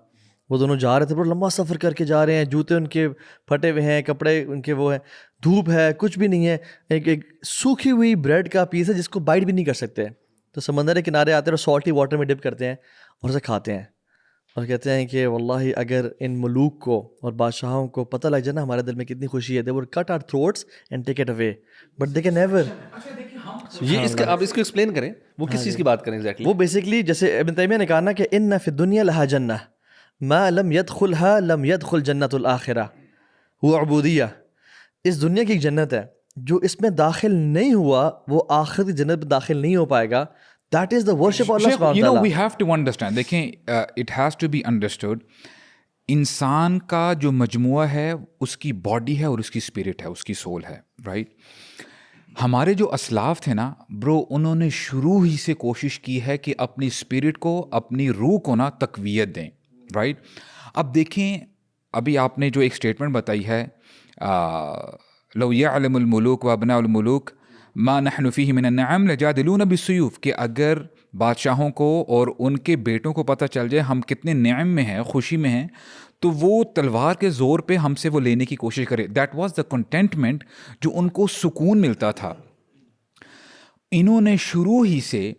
وہ دونوں جا رہے تھے بڑا لمبا سفر کر کے جا رہے ہیں, جوتے ان کے پھٹے ہوئے ہیں, کپڑے ان کے وہ ہیں, دھوپ ہے, کچھ بھی نہیں ہے, ایک سوکھی ہوئی بریڈ کا پیس ہے جس کو بائٹ بھی نہیں کر سکتے. تو سمندر کے کنارے آتے ہیں اور سالٹی واٹر میں ڈپ کرتے ہیں اور اسے کھاتے ہیں اور کہتے ہیں کہ واللہ اگر ان ملوک کو اور بادشاہوں کو پتہ لگ جائے نا ہمارے دل میں کتنی خوشی ہے, they would cut our throats and take it away but they can never. یہ آپ اس کو ایکسپلین کریں وہ کس چیز کی بات کریں ایگزیکٹلی. وہ بیسکلی جیسے ابن تیمیہ نے کہا نا کہ ان فی الدنیا لہا جنہ ما لم يدخلها لم يدخل جنت الآخرہ. وہ عبودیہ اس دنیا کی ایک جنت ہے جو اس میں داخل نہیں ہوا وہ آخرت کی جنت میں داخل نہیں ہو پائے گا. That is the worship of Allah subhanahu wa ta'ala. We have to understand. دیکھیں it has to be understood. انسان کا جو مجموعہ ہے اس کی باڈی ہے اور اس کی اسپرٹ ہے, اس کی سول ہے, رائٹ. ہمارے جو اسلاف تھے نا برو انہوں نے شروع ہی سے کوشش کی ہے کہ اپنی اسپرٹ کو اپنی روح کو نا تقویت دیں, رائٹ. اب دیکھیں ابھی آپ نے جو ایک اسٹیٹمنٹ بتائی ہے لو یعلم الملوک و ابناء الملوک ما نحن فیہ من النعم لجادلون بالسیوف, کہ اگر بادشاہوں کو اور ان کے بیٹوں کو پتہ چل جائے ہم کتنے نعم میں ہیں, خوشی میں ہیں, تو وہ تلوار کے زور پہ ہم سے وہ لینے کی کوشش کرے. دیٹ واز دا کنٹینٹمنٹ جو ان کو سکون ملتا تھا. انہوں نے شروع ہی سے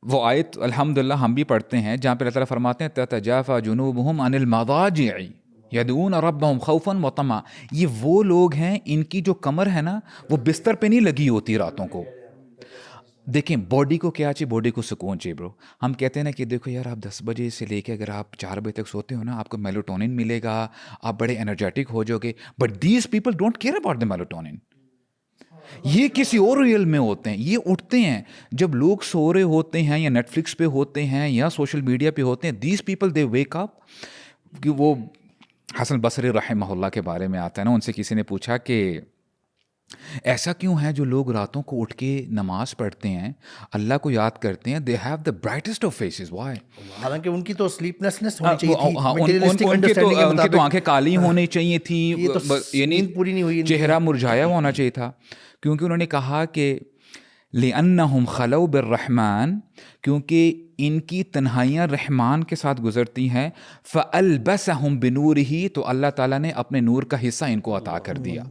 وہ آیت الحمدللہ ہم بھی پڑھتے ہیں جہاں پہ اللہ تعالیٰ فرماتے ہیں تتجافى جنوبهم عن المضاجع یدعون ربهم خوفا وطمعا. یہ وہ لوگ ہیں ان کی جو کمر ہے نا وہ بستر پہ نہیں لگی ہوتی راتوں کو. دیکھیں باڈی کو کیا چاہیے, باڈی کو سکون چاہیے برو. ہم کہتے ہیں نا کہ دیکھو یار آپ 10 بجے سے لے کے اگر آپ 4 بجے تک سوتے ہو نا آپ کو میلوٹونن ملے گا, آپ بڑے انرجیٹک ہو جاؤ گے. But these people don't care about the melatonin. یہ کسی اور ریل میں ہوتے ہیں, یہ اٹھتے ہیں جب لوگ سو رہے ہوتے ہیں یا نیٹ فلکس پہ ہوتے ہیں یا سوشل میڈیا پہ ہوتے ہیں. These people they wake up. کہ وہ حسن بصری رحمہ اللہ کے بارے میں آتا ہے نا, ان سے کسی نے پوچھا کہ ایسا کیوں ہے جو لوگ راتوں کو اٹھ کے نماز پڑھتے ہیں, اللہ کو یاد کرتے ہیں, they have the brightest of faces, why? حالانکہ ان کی تو سلیپنیسنس ہونی چاہیے تھی, ان کی تو آنکھیں کالی ہونی چاہیے تھی, یعنی پوری نہیں ہوئی, چہرہ مرجھایا ہوا ہونا چاہیے تھا. کیونکہ انہوں نے کہا کہ لِأَنَّهُمْ خَلَوْا بِالرَّحْمَٰنِ، کیونکہ ان کی تنہائیاں رحمان کے ساتھ گزرتی ہیں. فَأَلْبَسَهُمْ بِنُورِهِ، تو اللہ تعالیٰ نے اپنے نور کا حصہ ان کو عطا کر دیا.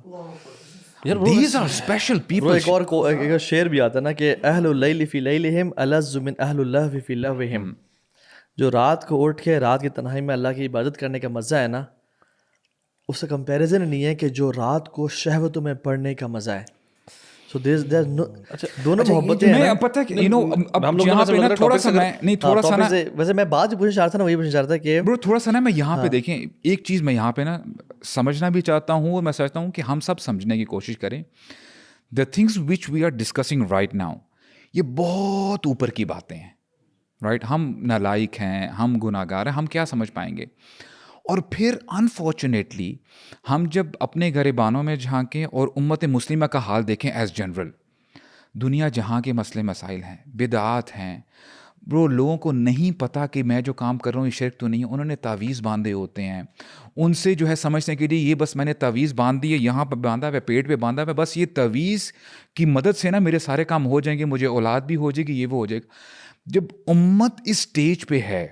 These are special people. ایک اور شعر بھی آتا ہے نا کہ اہل اللیل فی لیلہم الذ من اہل اللہو فی لہوہم. جو رات کو اٹھ کے رات کی تنہائی میں اللہ کی عبادت کرنے کا مزہ ہے نا، اس کا کمپیریزن نہیں ہے کہ جو رات کو شہوتوں میں پڑھنے کا مزہ ہے. سو دونوں محبتیں ہیں. میں پتہ کہ یو نو اب یہاں پہ نا تھوڑا سا میں نہیں تھوڑا سا نا ویسے میں بات جو پوچھنا چاہ رہا تھا نا وہی پوچھنا چاہ رہا تھا کہ برو تھوڑا سا نا میں یہاں پہ دیکھیں ایک چیز میں یہاں پہ نا سمجھنا بھی چاہتا ہوں، اور میں سمجھتا ہوں کہ ہم سب سمجھنے کی کوشش کریں. The things which we are discussing right now, یہ بہت اوپر کی باتیں ہیں، رائٹ. ہم نالائق ہیں، ہم گناہ گار ہیں، ہم کیا سمجھ پائیں گے؟ اور پھر انفارچونیٹلی ہم جب اپنے گریبانوں میں جھانکیں اور امت مسلمہ کا حال دیکھیں ایز جنرل، دنیا جہاں کے مسئلے مسائل ہیں، بدعات ہیں، برو لوگوں کو نہیں پتہ کہ میں جو کام کر رہا ہوں یہ شرک تو نہیں ہے. انہوں نے تعویذ باندھے ہوتے ہیں، ان سے جو ہے سمجھنے کے لیے یہ بس میں نے تعویذ باندھ دی ہے، یہاں پہ باندھا ہوا ہے، پیٹ پہ باندھا ہوا ہے، بس یہ تعویذ کی مدد سے نا میرے سارے کام ہو جائیں گے، مجھے اولاد بھی ہو جائے گی، یہ وہ ہو جائے گا. جب امت اس سٹیج پہ ہے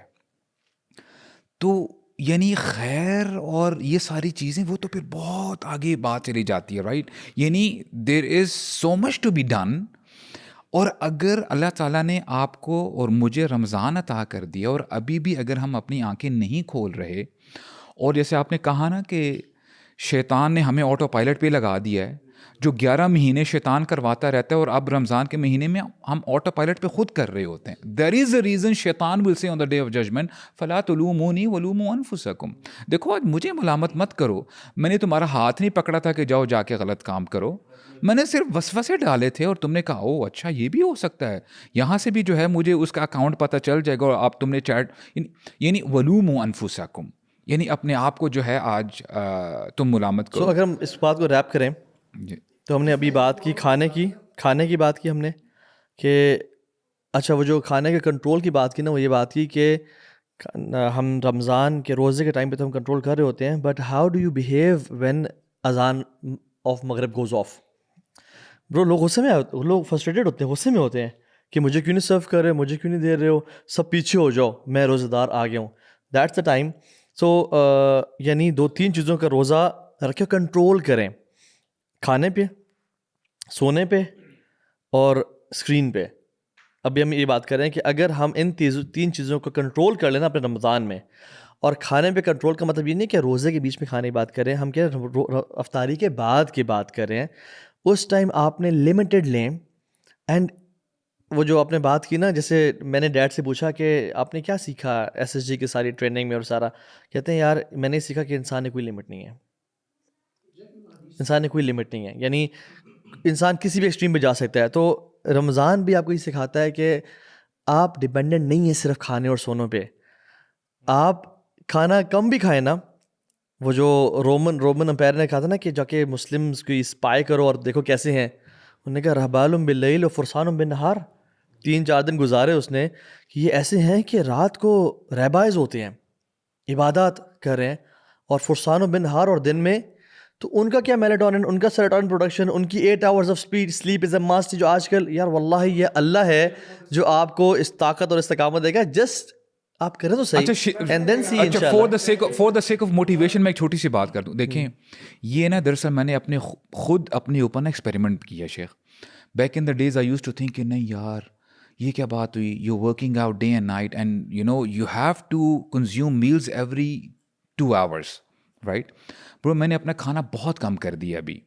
تو یعنی خیر اور یہ ساری چیزیں وہ تو پھر بہت آگے بات چلی جاتی ہے، رائٹ. یعنی دیر از سو مچ ٹو بی ڈن. اور اگر اللہ تعالیٰ نے آپ کو اور مجھے رمضان عطا کر دیا، اور ابھی بھی اگر ہم اپنی آنکھیں نہیں کھول رہے، اور جیسے آپ نے کہا نا کہ شیطان نے ہمیں آٹو پائلٹ پہ لگا دیا ہے، جو 11 مہینے شیطان کرواتا رہتا ہے، اور اب رمضان کے مہینے میں ہم آٹو پائلٹ پہ خود کر رہے ہوتے ہیں. دیر از اے ریزن شیطان ول سے آن دا ڈے آف ججمنٹ فلا تلومونی ولوموا انفسکم. دیکھو آج مجھے ملامت مت کرو، میں نے تمہارا ہاتھ نہیں پکڑا تھا کہ جاؤ جا کے غلط کام کرو، میں نے صرف وسوسے ڈالے تھے اور تم نے کہا او اچھا یہ بھی ہو سکتا ہے، یہاں سے بھی جو ہے مجھے اس کا اکاؤنٹ پتہ چل جائے گا، اور آپ تم نے چیٹ یعنی ولوموا انفسکم، یعنی اپنے آپ کو جو ہے آج تم ملامت کرو. اگر ہم اس بات کو ریپ کریں تو ہم نے ابھی بات کی کھانے کی بات کی ہم نے کہ اچھا وہ جو کھانے کے کنٹرول کی بات کی نا، وہ یہ بات کی کہ ہم رمضان کے روزے کے ٹائم پہ تو ہم کنٹرول کر رہے ہوتے ہیں، but how do you behave when اذان آف مغرب گوز آف؟ برو لوگ غصے میں لوگ فرسٹریٹڈ ہوتے ہیں، غصے میں ہوتے ہیں کہ مجھے کیوں نہیں سرو کر رہے، مجھے کیوں نہیں دے رہے ہو، سب پیچھے ہو جاؤ، میں روزہ دار آ گیا ہوں. That's the time. سو یعنی 2-3 چیزوں کا روزہ رکھے، کنٹرول کریں، کھانے پہ، سونے پہ اور اسکرین پہ. ابھی ہم یہ بات کر رہے ہیں کہ اگر ہم ان 3 چیزوں کو کنٹرول کر لینا اپنے رمضان میں، اور کھانے پہ کنٹرول کا مطلب یہ نہیں کہ روزے کے بیچ میں کھانے کی بات کر رہے ہیں، ہم کیا افطاری کے بعد کی بات کر رہے ہیں. اس ٹائم آپ نے لمیٹڈ لیں. اینڈ وہ جو آپ نے بات کی نا، جیسے میں نے ڈیڈ سے پوچھا کہ آپ نے کیا سیکھا SSG کی ساری ٹریننگ میں اور سارا، کہتے ہیں یار میں نے سیکھا کہ انسان نے کوئی لمٹ نہیں ہے، انسان نے کوئی لمٹ نہیں ہے، یعنی انسان کسی بھی ایکسٹریم پہ جا سکتا ہے. تو رمضان بھی آپ کو یہ سکھاتا ہے کہ آپ ڈپینڈنٹ نہیں ہیں صرف کھانے اور سونوں پہ. آپ کھانا کم بھی کھائیں نا، وہ جو رومن امپائر نے کہا تھا نا کہ جا کے مسلمز کو اسپائی کرو اور دیکھو کیسے ہیں، انہوں نے کہا رہبال باللیل و فرسان بالنہار. 3-4 دن گزارے اس نے کہ یہ ایسے ہیں کہ رات کو رہبائز ہوتے ہیں، عبادات کر رہے ہیں، اور فرسان و بالنہار اور دن میں. تو ان کا کیا میلاٹونن، ان کا سیروٹونن پروڈکشن، ان کی 8 hours of sleep is a must. جو آج کل یار واللہ یہ اللہ ہے جو آپ کو اس طاقت اور استقامت دے گا، جسٹ آپ کریں تو صحیح. اینڈ دین سی انشاءاللہ. For the sake of motivation میں ایک چھوٹی سی بات کر دوں. دیکھیں یہ نا دراصل میں نے خود اپنے اوپر نا ایکسپیریمنٹ کیا شیخ. Back in the days I use to think کہ نہیں یار یہ کیا بات ہوئی، you working out day and night and you know you have to consume meals every 2 hours، right. Bro میں نے اپنا کھانا بہت کم کر دیا ابھی،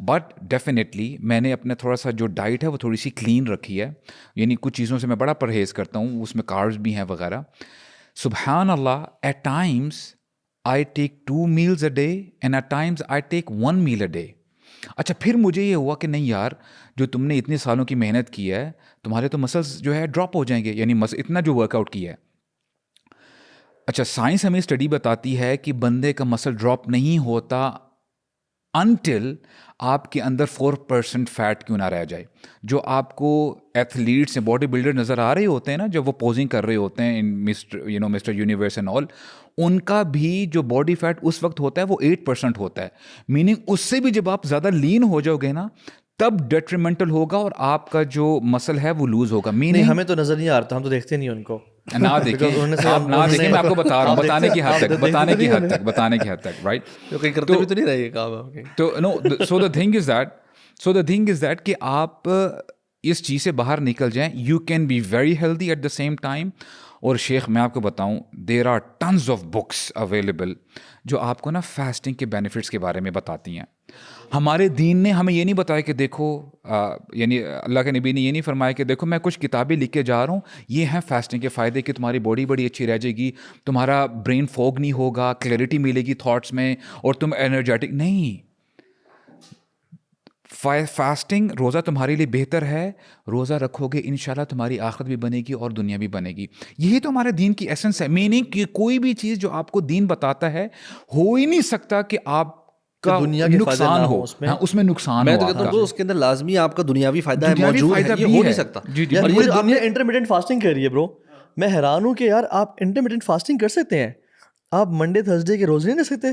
بٹ ڈیفینیٹلی میں نے اپنا تھوڑا سا جو ڈائٹ ہے وہ تھوڑی سی کلین رکھی ہے. یعنی کچھ چیزوں سے میں بڑا پرہیز کرتا ہوں، اس میں کاربز بھی ہیں وغیرہ. سبحان اللہ، at times I take 2 meals a day and at times I take 1 meal a day. اچھا پھر مجھے یہ ہوا کہ نہیں یار جو تم نے اتنے سالوں کی محنت کی ہے، تمہارے تو مسلس جو ہے ڈراپ ہو جائیں گے، یعنی اتنا جو ورک آؤٹ کیا ہے. اچھا سائنس ہمیں اسٹڈی بتاتی ہے کہ بندے کا مسل ڈراپ نہیں ہوتا انٹل آپ کے اندر 4% فیٹ کیوں نہ رہ جائے. جو آپ کو ایتھلیٹس ہیں، باڈی بلڈر نظر آ رہے ہوتے ہیں نا، جب وہ پوزنگ کر رہے ہوتے ہیں مسٹر یونیورس اینڈ آل، ان کا بھی جو باڈی فیٹ اس وقت ہوتا ہے وہ 8% ہوتا ہے. میننگ اس سے بھی جب آپ زیادہ لین ہو جاؤ گے نا تب ڈیٹریمنٹل ہوگا اور آپ کا جو مسل ہے وہ لوز ہوگا. نہیں میننگ ہمیں تو نظر نہیں آتا, ہم تو دیکھتے نہیں ان کو. نہ دیکھیں, آپ نہ دیکھیں, میں آپ کو بتا رہا ہوں, بتانے کی حد تک, بتانے کی حد تک, رائٹ. کہیں کرتے بھی تو نہیں رہے کام آپ کے. تو نو, سو دا تھنگ از دیٹ کہ آپ اس چیز سے باہر نکل جائیں. You can be very healthy at the same time. اور شیخ میں آپ کو بتاؤں, there are tons of books available جو آپ کو نا فاسٹنگ کے بینیفٹس کے بارے میں بتاتی ہیں. ہمارے دین نے ہمیں یہ نہیں بتایا کہ دیکھو, یعنی اللہ کے نبی نے یہ نہیں فرمایا کہ دیکھو میں کچھ کتابیں لکھ کے جا رہا ہوں, یہ ہیں فاسٹنگ کے فائدے کہ تمہاری باڈی بڑی اچھی رہ جائے گی, تمہارا برین فوگ نہیں ہوگا, کلیئرٹی ملے گی تھاٹس میں, اور تم انرجیٹک. نہیں, فاسٹنگ روزہ تمہارے لیے بہتر ہے. روزہ رکھو گے انشاءاللہ تمہاری آخرت بھی بنے گی اور دنیا بھی بنے گی. یہی تو ہمارے دین کی ایسنس ہے. میننگ کہ کوئی بھی چیز جو آپ کو دین بتاتا ہے ہو ہی نہیں سکتا کہ آپ کا دنیا کے نقصان ہو, اس میں نقصان میں ہو. تو کہتا ہوں اس کے اندر لازمی آپ کا دنیاوی فائدہ ہے, دنیاوی موجود فائدہ ہے, یہ بھی ہو ہے. نہیں سکتا. جی جی. اور یہ آپ نے انٹرمیڈنٹ فاسٹنگ کر رہی ہے برو, میں حیران ہوں کہ یار آپ انٹرمیڈنٹ فاسٹنگ کر سکتے ہیں, آپ منڈے تھرسڈے کے روزے نہیں رکھ سکتے,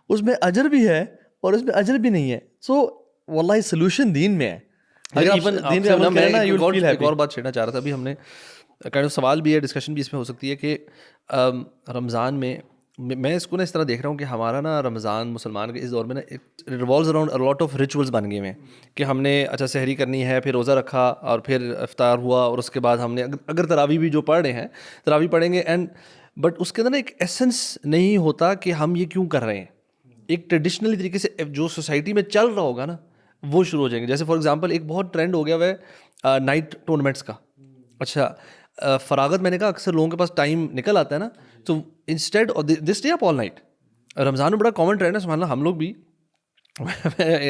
اس میں اجر بھی ہے اور اس میں اجر بھی نہیں ہے. سو واللہ سولوشن دین میں ہے. ایک اور بات چھیڑنا چاہ رہا تھا, ابھی ہم نے سوال بھی ہے, ڈسکشن بھی اس میں ہو سکتی ہے کہ رمضان میں میں اس کو نا اس طرح دیکھ رہا ہوں کہ ہمارا نا رمضان مسلمان کے اس دور میں نا revolves around lot of rituals بن گئے ہیں کہ ہم نے اچھا سحری کرنی ہے, پھر روزہ رکھا, اور پھر افطار ہوا, اور اس کے بعد ہم نے اگر تراویح بھی جو پڑھ رہے ہیں تراویح پڑھیں گے, اینڈ بٹ اس کے اندر نا ایک ایسنس نہیں ہوتا کہ ہم یہ کیوں کر رہے ہیں. ایک ٹریڈیشنلی طریقے سے جو سوسائٹی میں چل رہا ہوگا نا وہ شروع ہو جائیں گے. جیسے فار ایگزامپل ایک بہت ٹرینڈ ہو گیا وہ ہے نائٹ ٹورنامنٹس کا. اچھا فراغت, میں نے کہا اکثر لوگوں کے پاس ٹائم نکل آتا ہے نا, تو انسٹیڈ دس اسٹے اپ آل نائٹ. رمضان میں بڑا کامن ٹرینڈ ہے, سبحان اللہ. ہم لوگ بھی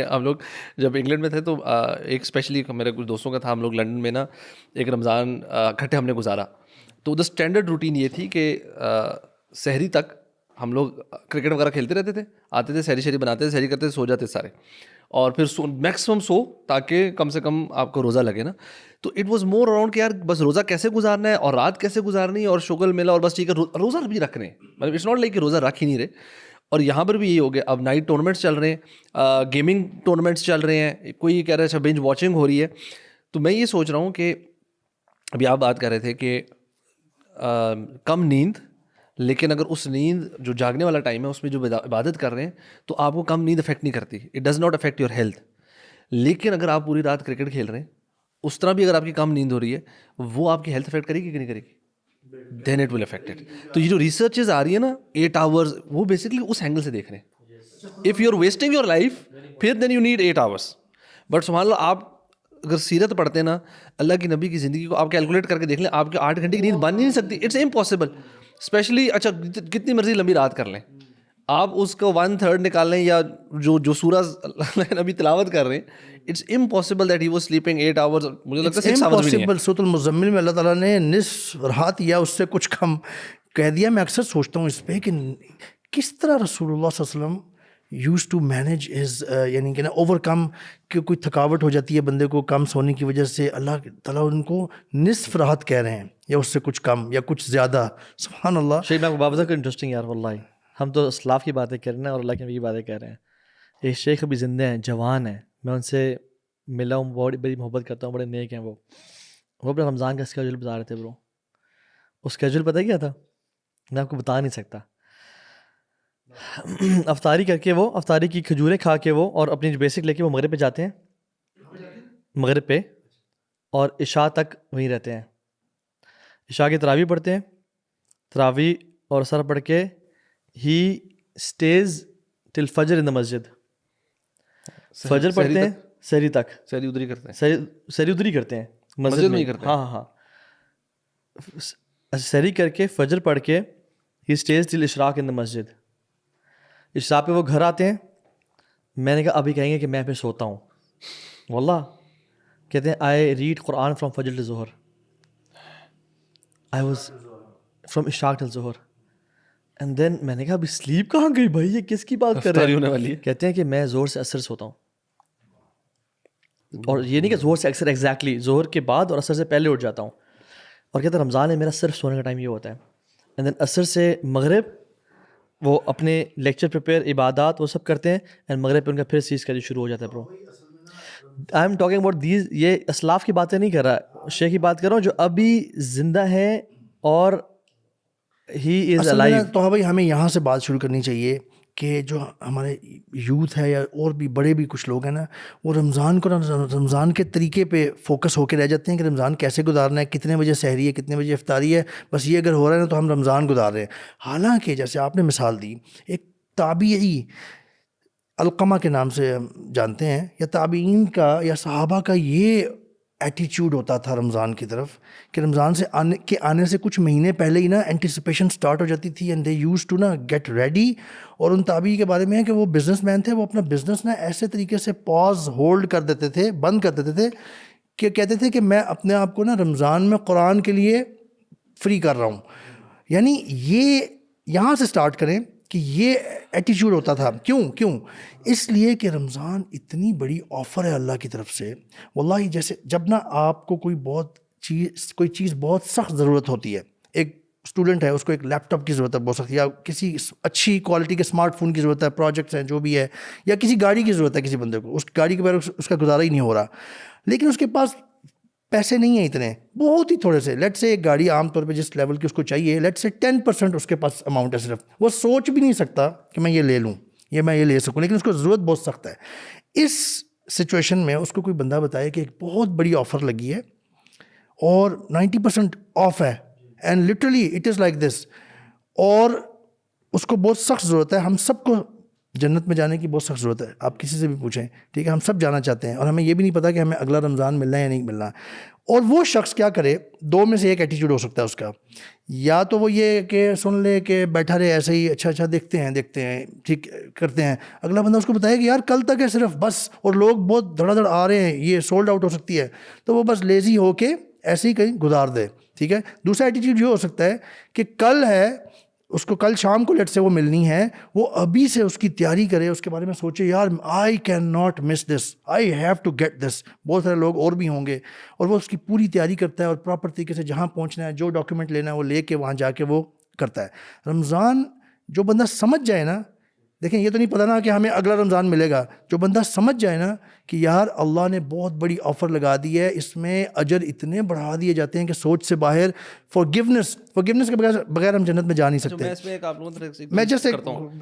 ہم لوگ جب انگلینڈ میں تھے تو ایک اسپیشلی میرے کچھ دوستوں کا تھا, ہم لوگ لنڈن میں نا ایک رمضان اکٹھے ہم نے گزارا. تو ادھر اسٹینڈرڈ روٹین یہ تھی کہ سحری تک ہم لوگ کرکٹ وغیرہ کھیلتے رہتے تھے, آتے تھے سحری بناتے تھے, سحری کرتے تھے, سو جاتے سارے, اور پھر میکسیمم سو تاکہ کم سے کم آپ کو روزہ لگے نا. تو اٹ واز مور اراؤنڈ کہ یار بس روزہ کیسے گزارنا ہے اور رات کیسے گزارنی ہے اور شغل ملا, اور بس ٹھیک ہے روزہ بھی رکھنے, مطلب اٹس ناٹ لائک کہ روزہ رکھ ہی نہیں رہے. اور یہاں پر بھی یہی ہو گیا, اب نائٹ ٹورنامنٹس چل رہے ہیں, گیمنگ ٹورنامنٹس چل رہے ہیں, کوئی کہہ رہا ہے اچھا بنج واچنگ ہو رہی ہے. تو میں یہ سوچ رہا ہوں کہ ابھی آپ بات کر رہے تھے کہ کم نیند, لیکن اگر اس نیند جو جاگنے والا ٹائم ہے اس میں جو عبادت کر رہے ہیں تو آپ کو کم نیند افیکٹ نہیں کرتی, it does not affect your health. لیکن اگر آپ پوری رات کرکٹ کھیل رہے ہیں اس طرح بھی اگر آپ کی کم نیند ہو رہی ہے وہ آپ کی ہیلتھ افیکٹ کرے گی کہ نہیں کرے گی, then it will affect it. تو یہ جو ریسرچز آ رہی ہے نا 8 hours, وہ بیسکلی اس اینگل سے دیکھ رہے ہیں. If you are wasting your life پھر then you need 8 hours. But سبحان اللہ, آپ اگر سیرت پڑھتے ہیں نا اللہ کی نبی کی زندگی کو آپ کیلکولیٹ کر کے دیکھ لیں, آپ کے 8 گھنٹے کی نیند بن نہیں سکتی, اٹس امپاسبل. اسپیشلی اچھا کتنی مرضی لمبی رات کر لیں, آپ اس کو 1/3 نکال لیں, یا جو سورہ ابھی تلاوت کر رہے ہیں, it's impossible that he was sleeping 8 hours. مجھے لگتا ہے 6 hours بھی نہیں ہے. سورۃ المزمل میں اللہ تعالیٰ نے نصف رات یا اس سے کچھ کم کہہ دیا. میں اکثر سوچتا ہوں اس پہ کہ کس طرح رسول اللہ صلی اللہ علیہ وسلم یوز ٹو مینیج از, یعنی کہ نا اوور کم, کہ کوئی تھکاوٹ ہو جاتی ہے بندے کو کم سونے کی وجہ سے, اللہ تعالیٰ ان کو نصف رات کہہ رہے ہیں یا اس سے کچھ کم یا کچھ زیادہ. سبحان اللہ. شیخ میں آپ کو بات بتا انٹرسٹنگ یار, واللہ ہم تو اسلاف کی باتیں کر رہے ہیں اور اللہ کی نبی کی باتیں کہہ رہے ہیں. ایک شیخ ابھی زندہ ہیں, جوان ہیں, میں ان سے ملا ہوں, بڑی محبت کرتا ہوں, بڑے نیک ہیں وہ اپنے رمضان کا اسکیجول بتا رہے تھے. برو اس اسکیجول پتہ کیا تھا, میں آپ کو بتا نہیں سکتا. افطاری کر کے, وہ افطاری کی کھجوریں کھا کے وہ, اور اپنی بیسک لے کے وہ مغرب پہ جاتے ہیں, مغرب پہ, اور عشاء تک وہیں رہتے ہیں. عشاء کی تراویح پڑھتے ہیں, تراویح اور اثر پڑھ کے ہی اسٹیز ٹل فجر ان دا مسجد. فجر پڑھتے ہیں سحری تک, سحری ادھر ہی کرتے ہیں, سحری ادھر ہی کرتے ہیں مسجد میں ہی کرتے ہیں. ہاں, سحری کر کے فجر پڑھ کے ہی اسٹیز ٹل اشراق ان دا مسجد. عشاء پہ وہ گھر آتے ہیں. میں نے کہا ابھی کہیں گے کہ میں پہ سوتا ہوں, واللہ کہتے ہیں آئی ریڈ قرآن فرام فجر ٹل ظہر, آئی واز فرام اشراق ٹل ظہر. اینڈ دین میں نے کہا ابھی سلیپ کہاں گئی بھائی, یہ کس کی بات کر رہے ہیں؟ ہونے والی ہے. کہتے ہیں کہ میں زہر سے عصر سوتا ہوں, اور یہ نہیں کہ زہر سے اکثر ایگزیکٹلی زہر کے بعد اور عصر سے پہلے اٹھ جاتا ہوں. اور کہتے ہیں رمضان میں میرا صرف سونے کا ٹائم یہ ہوتا ہے. اینڈ دین عصر سے مغرب وہ اپنے لیکچر پریپیئر, عبادات وہ سب کرتے ہیں, اینڈ مغرب پہ ان کا پھر سیز کا جو شروع ہو جاتا ہے. برو I am talking about these, یہ اسلاف کی باتیں نہیں کر رہا, شیخ کی بات کر رہا ہوں جو ابھی زندہ ہیں اور ہی از الائیو. تو بھائی ہمیں یہاں سے بات شروع کرنی چاہیے کہ جو ہمارے یوتھ ہے یا اور بھی بڑے بھی کچھ لوگ ہیں نا, وہ رمضان کو رمضان کے طریقے پہ فوکس ہو کے رہ جاتے ہیں کہ رمضان کیسے گزارنا ہے, کتنے بجے سحری ہے, کتنے بجے افطاری ہے, بس یہ اگر ہو رہا ہے نا تو ہم رمضان گزار رہے ہیں. حالانکہ جیسے آپ نے مثال دی, ایک تابعی علقمہ کے نام سے جانتے ہیں, یا تابعین کا یا صحابہ کا یہ ایٹیچیوڈ ہوتا تھا رمضان کی طرف کہ رمضان سے آنے سے کچھ مہینے پہلے ہی نا اینٹیسپیشن سٹارٹ ہو جاتی تھی, اینڈ دے یوز ٹو نا گیٹ ریڈی. اور ان تابعی کے بارے میں ہے کہ وہ بزنس مین تھے, وہ اپنا بزنس نا ایسے طریقے سے پاز ہولڈ کر دیتے تھے, بند کر دیتے تھے کہ کہتے تھے کہ میں اپنے آپ کو نا رمضان میں قرآن کے لیے فری کر رہا ہوں. یعنی یہ یہاں سے سٹارٹ کریں کہ یہ ایٹیچیوڈ ہوتا تھا. کیوں؟ اس لیے کہ رمضان اتنی بڑی آفر ہے اللہ کی طرف سے. واللہ جیسے جب نا آپ کو کوئی چیز بہت سخت ضرورت ہوتی ہے, ایک اسٹوڈنٹ ہے اس کو ایک لیپ ٹاپ کی ضرورت ہے بہت سخت, یا کسی اچھی کوالٹی کے اسمارٹ فون کی ضرورت ہے, پروجیکٹس ہیں جو بھی ہے, یا کسی گاڑی کی ضرورت ہے کسی بندے کو, اس گاڑی کے بغیر اس کا گزارا ہی نہیں ہو رہا, لیکن اس کے پاس پیسے نہیں ہیں اتنے, بہت ہی تھوڑے سے. لیٹ سے ایک گاڑی عام طور پہ جس لیول کی اس کو چاہیے, لیٹ سے 10% اس کے پاس اماؤنٹ ہے صرف, وہ سوچ بھی نہیں سکتا کہ میں یہ لے لوں, میں یہ لے سکوں, لیکن اس کو ضرورت بہت سخت ہے. اس سچویشن میں اس کو کوئی بندہ بتائے کہ ایک بہت بڑی آفر لگی ہے اور 90% آف ہے, and literally it is like this, اور اس کو بہت سخت ضرورت ہے. ہم سب کو جنت میں جانے کی بہت سخت ضرورت ہے, آپ کسی سے بھی پوچھیں, ٹھیک ہے, ہم سب جانا چاہتے ہیں, اور ہمیں یہ بھی نہیں پتا کہ ہمیں اگلا رمضان ملنا ہے یا نہیں ملنا. اور وہ شخص کیا کرے, دو میں سے ایک ایٹیچیوڈ ہو سکتا ہے اس کا, یا تو وہ یہ کہ سن لے کہ بیٹھا رہے ایسے ہی, اچھا دیکھتے ہیں ٹھیک کرتے ہیں. اگلا بندہ اس کو بتائے کہ یار کل تک ہے صرف بس, اور لوگ بہت دھڑا دھڑ آ رہے ہیں, یہ سولڈ آؤٹ ہو سکتی ہے, تو وہ بس لیزی ہو کے ایسے ہی کہیں گزار دے. ٹھیک ہے. دوسرا ایٹیچیوڈ یہ ہو سکتا ہے کہ کل ہے, اس کو کل شام کو لیٹ سے وہ ملنی ہے, وہ ابھی سے اس کی تیاری کرے, اس کے بارے میں سوچے یار I can not miss this, I have to get this. بہت سارے لوگ اور بھی ہوں گے, اور وہ اس کی پوری تیاری کرتا ہے, اور پراپر طریقے سے جہاں پہنچنا ہے, جو ڈاکیومنٹ لینا ہے وہ لے کے وہاں جا کے وہ کرتا ہے. رمضان جو بندہ سمجھ جائے نا, دیکھیں یہ تو نہیں پتہ نا کہ ہمیں اگلا رمضان ملے گا, جو بندہ سمجھ جائے نا کہ یار اللہ نے بہت بڑی آفر لگا دی ہے, اس میں اجر اتنے بڑھا دیے جاتے ہیں کہ سوچ سے باہر. فارگیونیس کے بغیر ہم جنت میں جا نہیں سکتے. میں جسٹ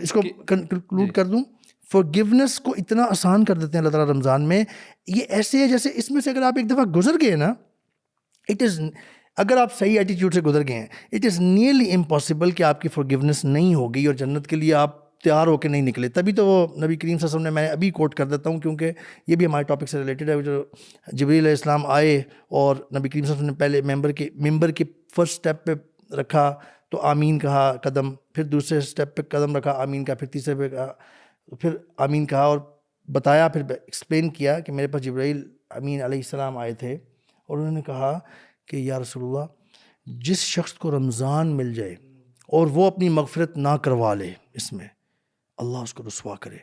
اس کو کنکلوڈ کر دوں, فارگیونیس کو اتنا آسان کر دیتے ہیں اللہ تعالیٰ رمضان میں. یہ ایسے ہے جیسے اس میں سے اگر آپ ایک دفعہ گزر گئے نا, اگر آپ صحیح ایٹیٹیوڈ سے گزر گئے ہیں, اٹ از نیئرلی امپاسبل کہ آپ کی فارگیونیس نہیں ہوگی اور جنت کے لیے آپ تیار ہو کے نہیں نکلے. تبھی تو وہ نبی کریم صلی اللہ علیہ وسلم نے, میں ابھی کوٹ کر دیتا ہوں کیونکہ یہ بھی ہمارے ٹاپک سے ریلیٹڈ ہے, جو جبریل علیہ السلام آئے اور نبی کریم صلی اللہ علیہ وسلم نے پہلے ممبر کے فرسٹ سٹیپ پہ رکھا تو آمین کہا قدم, پھر دوسرے سٹیپ پہ قدم رکھا آمین کہا, پھر تیسرے پہ کہا, پھر آمین کہا, اور بتایا, پھر ایکسپلین کیا کہ میرے پاس جبرائیل امین علیہ السلام آئے تھے, اور انہوں نے کہا کہ یا رسول اللہ, جس شخص کو رمضان مل جائے اور وہ اپنی مغفرت نہ کروا لے, اس میں اللہ اس کو رسوا کرے.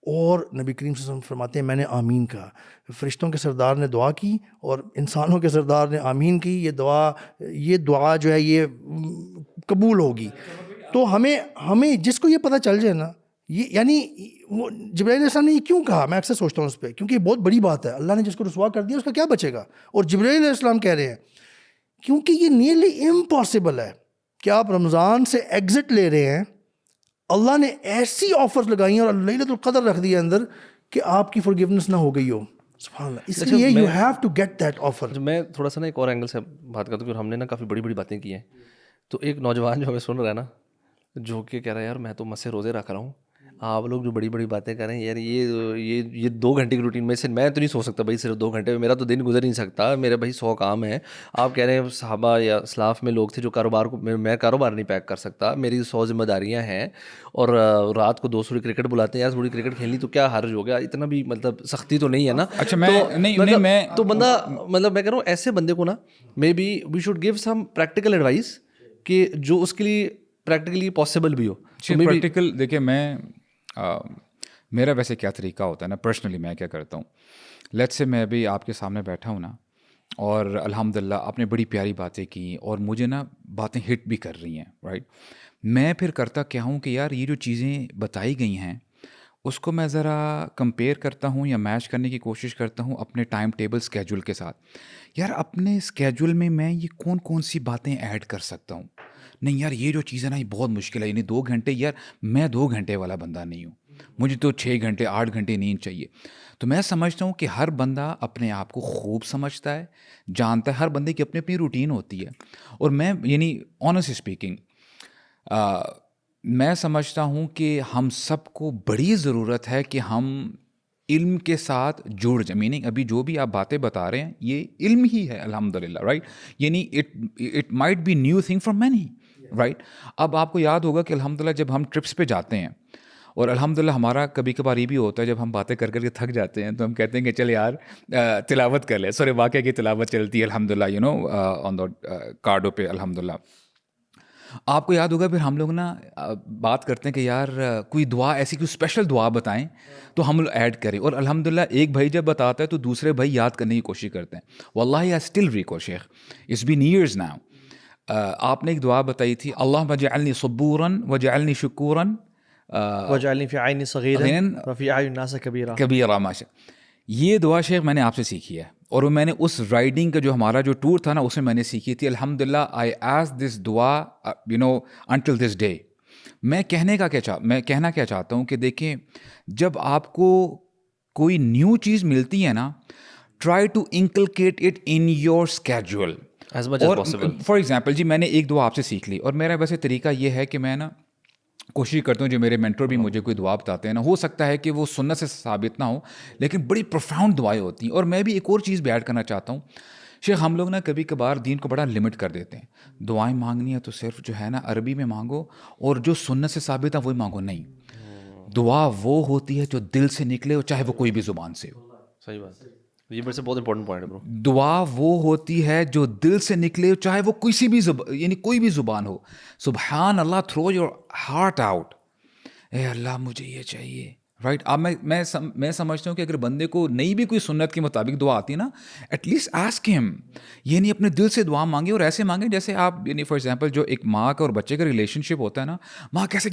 اور نبی کریم صلی اللہ علیہ وسلم فرماتے ہیں میں نے آمین کہا, فرشتوں کے سردار نے دعا کی اور انسانوں کے سردار نے آمین کی. یہ دعا جو ہے یہ قبول ہوگی. تو ہمیں جس کو یہ پتہ چل جائے نا, یہ یعنی وہ جبرائیل علیہ السلام نے یہ کیوں کہا, میں اکثر سوچتا ہوں اس پہ, کیونکہ یہ بہت بڑی بات ہے. اللہ نے جس کو رسوا کر دیا اس کا کیا بچے گا, اور جبرائیل علیہ السلام کہہ رہے ہیں کیونکہ یہ نیئرلی امپاسبل ہے کہ آپ رمضان سے ایگزٹ لے رہے ہیں, اللہ نے ایسی آفرز لگائی ہیں اور لیلۃ القدر رکھ دی ہے اندر کہ آپ کی فارگیونیس نہ ہو گئی ہو. سبحان اللہ. اس لیے you have to get that offer. میں تھوڑا سا نا ایک اور اینگل سے بات کرتا ہوں, کہ ہم نے نا کافی بڑی بڑی باتیں کی ہیں. تو ایک نوجوان جو ہمیں سن رہا ہے نا, جو کہ کہہ رہا ہے یار میں تو مسے روزے رکھ رہا ہوں, آپ لوگ جو بڑی بڑی باتیں کر رہے ہیں یار, یہ 2 گھنٹے کی روٹین میں سے میں تو نہیں سو سکتا بھائی, صرف 2 گھنٹے میں میرا تو دن گزر نہیں سکتا, میرے بھائی 100 کام ہیں. آپ کہہ رہے ہیں صحابہ یا اسلاف میں لوگ تھے جو کاروبار کو, میں کاروبار نہیں پیک کر سکتا, میری 100 ذمہ داریاں ہیں, اور رات کو 200 کرکٹ بلاتے ہیں, یار تھوڑی کرکٹ کھیلنی تو کیا حرج ہو گیا, اتنا بھی مطلب سختی تو نہیں ہے نا. اچھا میں تو بندہ مطلب میں کہہ رہا ہوں ایسے بندے کو نا maybe we should give some practical advice کہ جو اس کے لیے پریکٹیکلی پاسبل بھی ہو. پریکٹیکل دیکھیں, میرا ویسے کیا طریقہ ہوتا ہے نا, پرسنلی میں کیا کرتا ہوں, لیٹس سے میں بھی آپ کے سامنے بیٹھا ہوں نا, اور الحمدللہ آپ نے بڑی پیاری باتیں کی اور مجھے نا باتیں ہٹ بھی کر رہی ہیں, رائٹ. میں پھر کرتا کیا ہوں کہ یار یہ جو چیزیں بتائی گئی ہیں اس کو میں ذرا کمپیئر کرتا ہوں یا میچ کرنے کی کوشش کرتا ہوں اپنے ٹائم ٹیبل اسکیجول کے ساتھ. یار اپنے اسکیجول میں یہ کون سی باتیں ایڈ کر سکتا ہوں. نہیں یار یہ جو چیز ہے نا یہ بہت مشکل ہے, یعنی 2 گھنٹے, یار میں 2 گھنٹے والا بندہ نہیں ہوں, مجھے تو 6 گھنٹے 8 گھنٹے نیند چاہیے. تو میں سمجھتا ہوں کہ ہر بندہ اپنے آپ کو خوب سمجھتا ہے, جانتا ہے, ہر بندے کی اپنی اپنی روٹین ہوتی ہے. اور میں یعنی آنیسٹلی اسپیکنگ میں سمجھتا ہوں کہ ہم سب کو بڑی ضرورت ہے کہ ہم علم کے ساتھ جڑ جائیں. میننگ ابھی جو بھی آپ باتیں بتا رہے ہیں یہ علم ہی ہے الحمدللہ, رائٹ. یعنی it might be new thing for many, right. اب آپ کو یاد ہوگا کہ الحمدللہ جب ہم ٹرپس پہ جاتے ہیں, اور الحمدللہ ہمارا کبھی کبھار یہ بھی ہوتا ہے جب ہم باتیں کر کے تھک جاتے ہیں تو ہم کہتے ہیں کہ چل یار تلاوت کر لیں. سورے واقعہ کی تلاوت چلتی ہے الحمدللہ, آن دا کارڈوں پہ الحمدللہ. آپ کو یاد ہوگا پھر ہم لوگ نا بات کرتے ہیں کہ یار کوئی دعا ایسی کوئی اسپیشل دعا بتائیں تو ہم لوگ ایڈ کریں, اور الحمدللہ ایک بھائی جب بتاتا ہے تو دوسرے بھائی یاد کرنے کی کوشش کرتے ہیں. واللہ I still recall Sheikh, it's been years now. آپ نے ایک دعا بتائی تھی, اللہم اجعلنی صبوراً وجعلنی شکوراً وجعلنی فی عینی صغیرا وفی اعین الناس کبیرا. کبیرا ماشاء. یہ دعا شیخ میں نے آپ سے سیکھی ہے, اور وہ میں نے اس رائڈنگ کا جو ہمارا جو ٹور تھا نا اس میں میں نے سیکھی تھی. الحمدللہ آئی ایز دس دعا انٹل دس ڈے. میں کہنا کیا چاہتا ہوں کہ دیکھیں جب آپ کو کوئی نیو چیز ملتی ہے نا, try to inculcate it in your schedule as much as possible. For example جی میں نے ایک دعا آپ سے سیکھ لی, اور میرا ویسے طریقہ یہ ہے کہ میں نا کوشش کرتا ہوں جو میرے مینٹور بھی مجھے کوئی دعا بتاتے ہیں نا, ہو سکتا ہے کہ وہ سنت سے ثابت نہ ہو لیکن بڑی پروفاؤنڈ دعائیں ہوتی ہیں. اور میں بھی ایک اور چیز بھی ایڈ کرنا چاہتا ہوں شیخ, ہم لوگ نا کبھی کبھار دین کو بڑا لمٹ کر دیتے ہیں. دعائیں مانگنی ہے تو صرف جو ہے نا عربی میں مانگو, اور جو سنت سے ثابت ہے وہی مانگو. نہیں, دعا وہ ہوتی ہے جو دل سے نکلے اور چاہے وہ کوئی بھی زبان سے ہو. صحیح بات ہے, یہ میرے سے بہت امپورٹنٹ پوائنٹ ہے برو. دعا وہ ہوتی ہے جو دل سے نکلے چاہے وہ کسی بھی یعنی کوئی بھی زبان ہو. سبحان اللہ, تھرو یور ہارٹ آؤٹ, اے اللہ مجھے یہ چاہیے, رائٹ. اب میں سمجھتا ہوں کہ اگر بندے کو نہیں بھی کوئی سنت کے مطابق دعا آتی نا, ایٹ لیسٹ آسک ہم, یعنی اپنے دل سے دعا مانگے, اور ایسے مانگے جیسے آپ یعنی فار ایگزامپل جو ایک ماں کا اور بچے کا ریلیشن شپ ہوتا ہے نا, ماں کیسے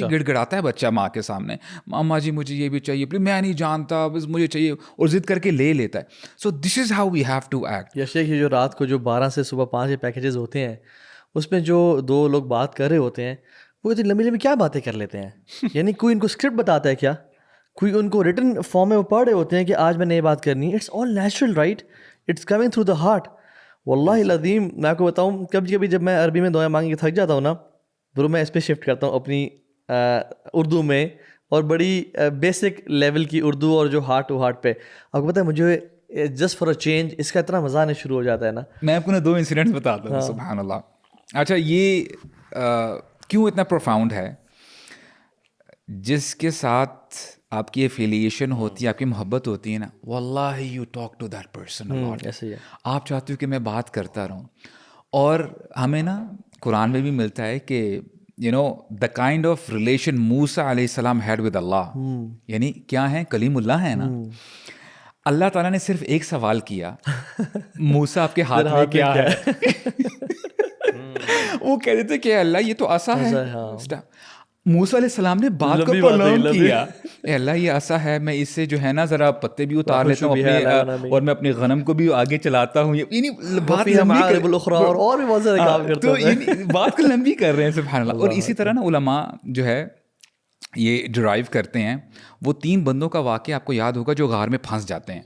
گڑ گڑاتا ہے بچہ ماں کے سامنے, ماما جی مجھے یہ بھی چاہیے, میں نہیں جانتا بس مجھے چاہیے, اور ضد کر کے لے لیتا ہے. So this is how we have to act. یا شیخ یہ جو رات کو جو 12 سے صبح 5 پیکیجز ہوتے ہیں اس میں جو 2 لوگ بات کر رہے ہوتے ہیں وہ اتنی لمبی کیا باتیں کر لیتے ہیں. یعنی کوئی ان کو اسکرپٹ بتاتا ہے کیا, کوئی ان کو ریٹن فارم میں وہ پڑھ رہے ہوتے ہیں کہ آج میں نے یہ بات کرنی ہے. It's all natural, right, it's coming through the heart. واللہ العظیم میں آپ کو بتاؤں کبھی کبھی جب میں عربی میں دعائیں مانگ کے تھک جاتا ہوں نا برو, میں اس پہ شفٹ کرتا ہوں اپنی اردو میں, اور بڑی بیسک لیول کی اردو, اور جو ہارٹ ٹو ہارٹ پہ. آپ کو پتہ ہے مجھے جسٹ فار اے چینج اس کا اتنا مزہ آنے شروع ہو جاتا ہے نا. میں آپ کو نا 2 انسیڈنٹس بتاتا ہوں. سبحان اللہ. اچھا یہ کیوں اتنا پروفاؤنڈ ہے, جس کے ساتھ آپ کی ایفیلیشن ہوتی ہے, آپ کی محبت ہوتی ہے نا, واللہ you talk to that person a lot. ایسے ہی ہے. آپ چاہتے ہو کہ میں بات کرتا رہوں. اور ہمیں نا قرآن میں بھی ملتا ہے کہ دا کائنڈ آف ریلیشن موسیٰ علیہ السلام ہیڈ ود اللہ, یعنی کیا ہے, کلیم اللہ ہے نا. اللہ تعالیٰ نے صرف ایک سوال کیا, موسیٰ آپ کے ہاتھ میں کیا ہے. وہ کہتے تھے کہ اللہ یہ تو عصا ہے. موسیٰ علیہ السلام نے بات کو پرولونگ کیا, اے اللہ یہ عصا ہے, میں اس سے جو ہے نا ذرا پتے بھی اتار لیتا ہوں اور میں اپنی غنم کو بھی آگے چلاتا ہوں. یعنی بات بات کو لمبی کر رہے ہیں سبحان اللہ. اور اسی طرح نا علماء جو ہے یہ ڈرائیو کرتے ہیں, وہ 3 بندوں کا واقعہ آپ کو یاد ہوگا جو غار میں پھنس جاتے ہیں.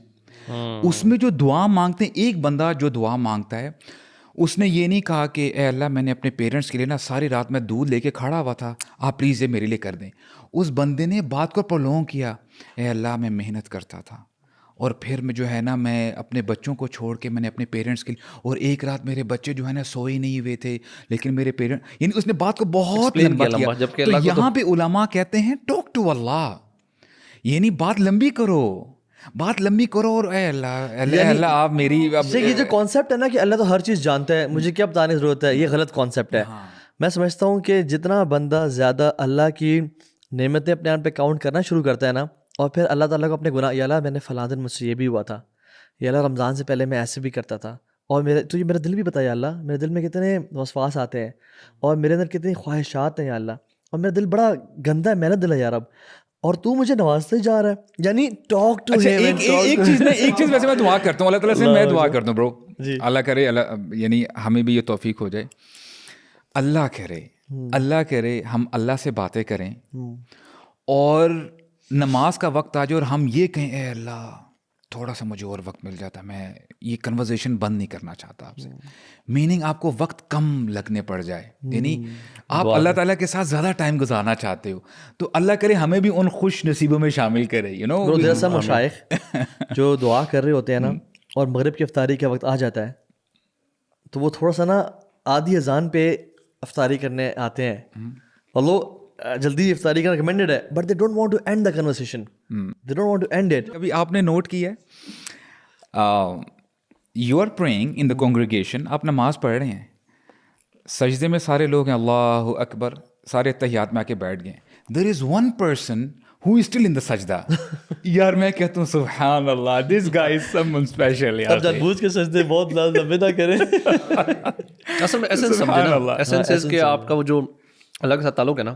اس میں جو دعا مانگتے ہیں, ایک بندہ جو دعا مانگتا ہے اس نے یہ نہیں کہا کہ اے اللہ میں نے اپنے پیرنٹس کے لیے نا ساری رات میں دودھ لے کے کھڑا ہوا تھا, آپ پلیز یہ میرے لیے کر دیں. اس بندے نے بات کو پرولونگ کیا, اے اللہ میں محنت کرتا تھا اور پھر میں جو ہے نا میں اپنے بچوں کو چھوڑ کے میں نے اپنے پیرنٹس کے لیے, اور ایک رات میرے بچے جو ہے نا سوئے نہیں ہوئے تھے لیکن میرے پیرنٹ, یعنی اس نے بات کو بہت لمبا کیا. تو یہاں پہ علماء کہتے ہیں ٹاک ٹو اللہ, یعنی بات لمبی کرو, بات لمبی کرو, اور اے اللہ اللہ آپ میری. یہ جو کانسیپٹ ہے نا کہ اللہ تو ہر چیز جانتا ہے, مجھے کیا بتانے کی ضرورت ہے, یہ غلط کانسیپٹ ہے. میں سمجھتا ہوں کہ جتنا بندہ زیادہ اللہ کی نعمتیں اپنے آپ پہ کاؤنٹ کرنا شروع کرتا ہے نا, اور پھر اللہ تعالیٰ کو اپنے گناہ, یا اللہ میں نے فلاں دن مجھ سے یہ بھی ہوا تھا, یا اللہ رمضان سے پہلے میں ایسے بھی کرتا تھا, اور تجھے میرا دل بھی بتایا اللہ, میرے دل میں کتنے وسواس آتے ہیں, اور میرے اندر کتنی خواہشات ہیں یا اللہ, اور میرا دل بڑا گندا ہے, میرا دل ہے یار اب, اور تو مجھے نوازتے جا رہا ہے, یعنی ٹاک ٹو اچھا ایک چیز ویسے میں دعا کرتا ہوں, اللہ تعالیٰ سے میں دعا کرتا ہوں برو, اللہ کرے یعنی ہمیں بھی یہ توفیق ہو جائے, اللہ کرے ہم اللہ سے باتیں کریں اور نماز کا وقت آ جائے اور ہم یہ کہیں اے اللہ تھوڑا سا مجھے اور وقت مل جاتا, میں یہ کنورزیشن بند نہیں کرنا چاہتا آپ سے, میننگ آپ کو وقت کم لگنے پڑ جائے, یعنی آپ اللہ تعالیٰ کے ساتھ زیادہ ٹائم گزارنا چاہتے ہو, تو اللہ کرے ہمیں بھی ان خوش نصیبوں میں شامل کرے. یو نو جیسا مشائخ جو دعا کر رہے ہوتے ہیں نا اور مغرب کی افطاری کا وقت آ جاتا ہے تو وہ تھوڑا سا نا آدھی اذان پہ افطاری کرنے آتے ہیں, اللہ جلدی افطاری کا ریکمینڈیڈ ہے, but they don't want to end the conversation, they don't want to end it. کبھی آپ نے نوٹ کیا ہے you are praying in the congregation, آپ نماز پڑھ رہے ہیں, سجدے میں سارے لوگ ہیں اللہ اکبر, سارے تحیات میں آ کے بیٹھ گئے, there is one person who is still in the سجدہ. یار میں کہتا ہوں سبحان اللہ, this guy is someone special. اب جان بوجھ کے سجدے بہت لمبے نہ کریں. اصل میں ایسنس سمجھے نا, ایسنس کہ آپ کا وہ جو اللہ کے ساتھ تعلق ہے نا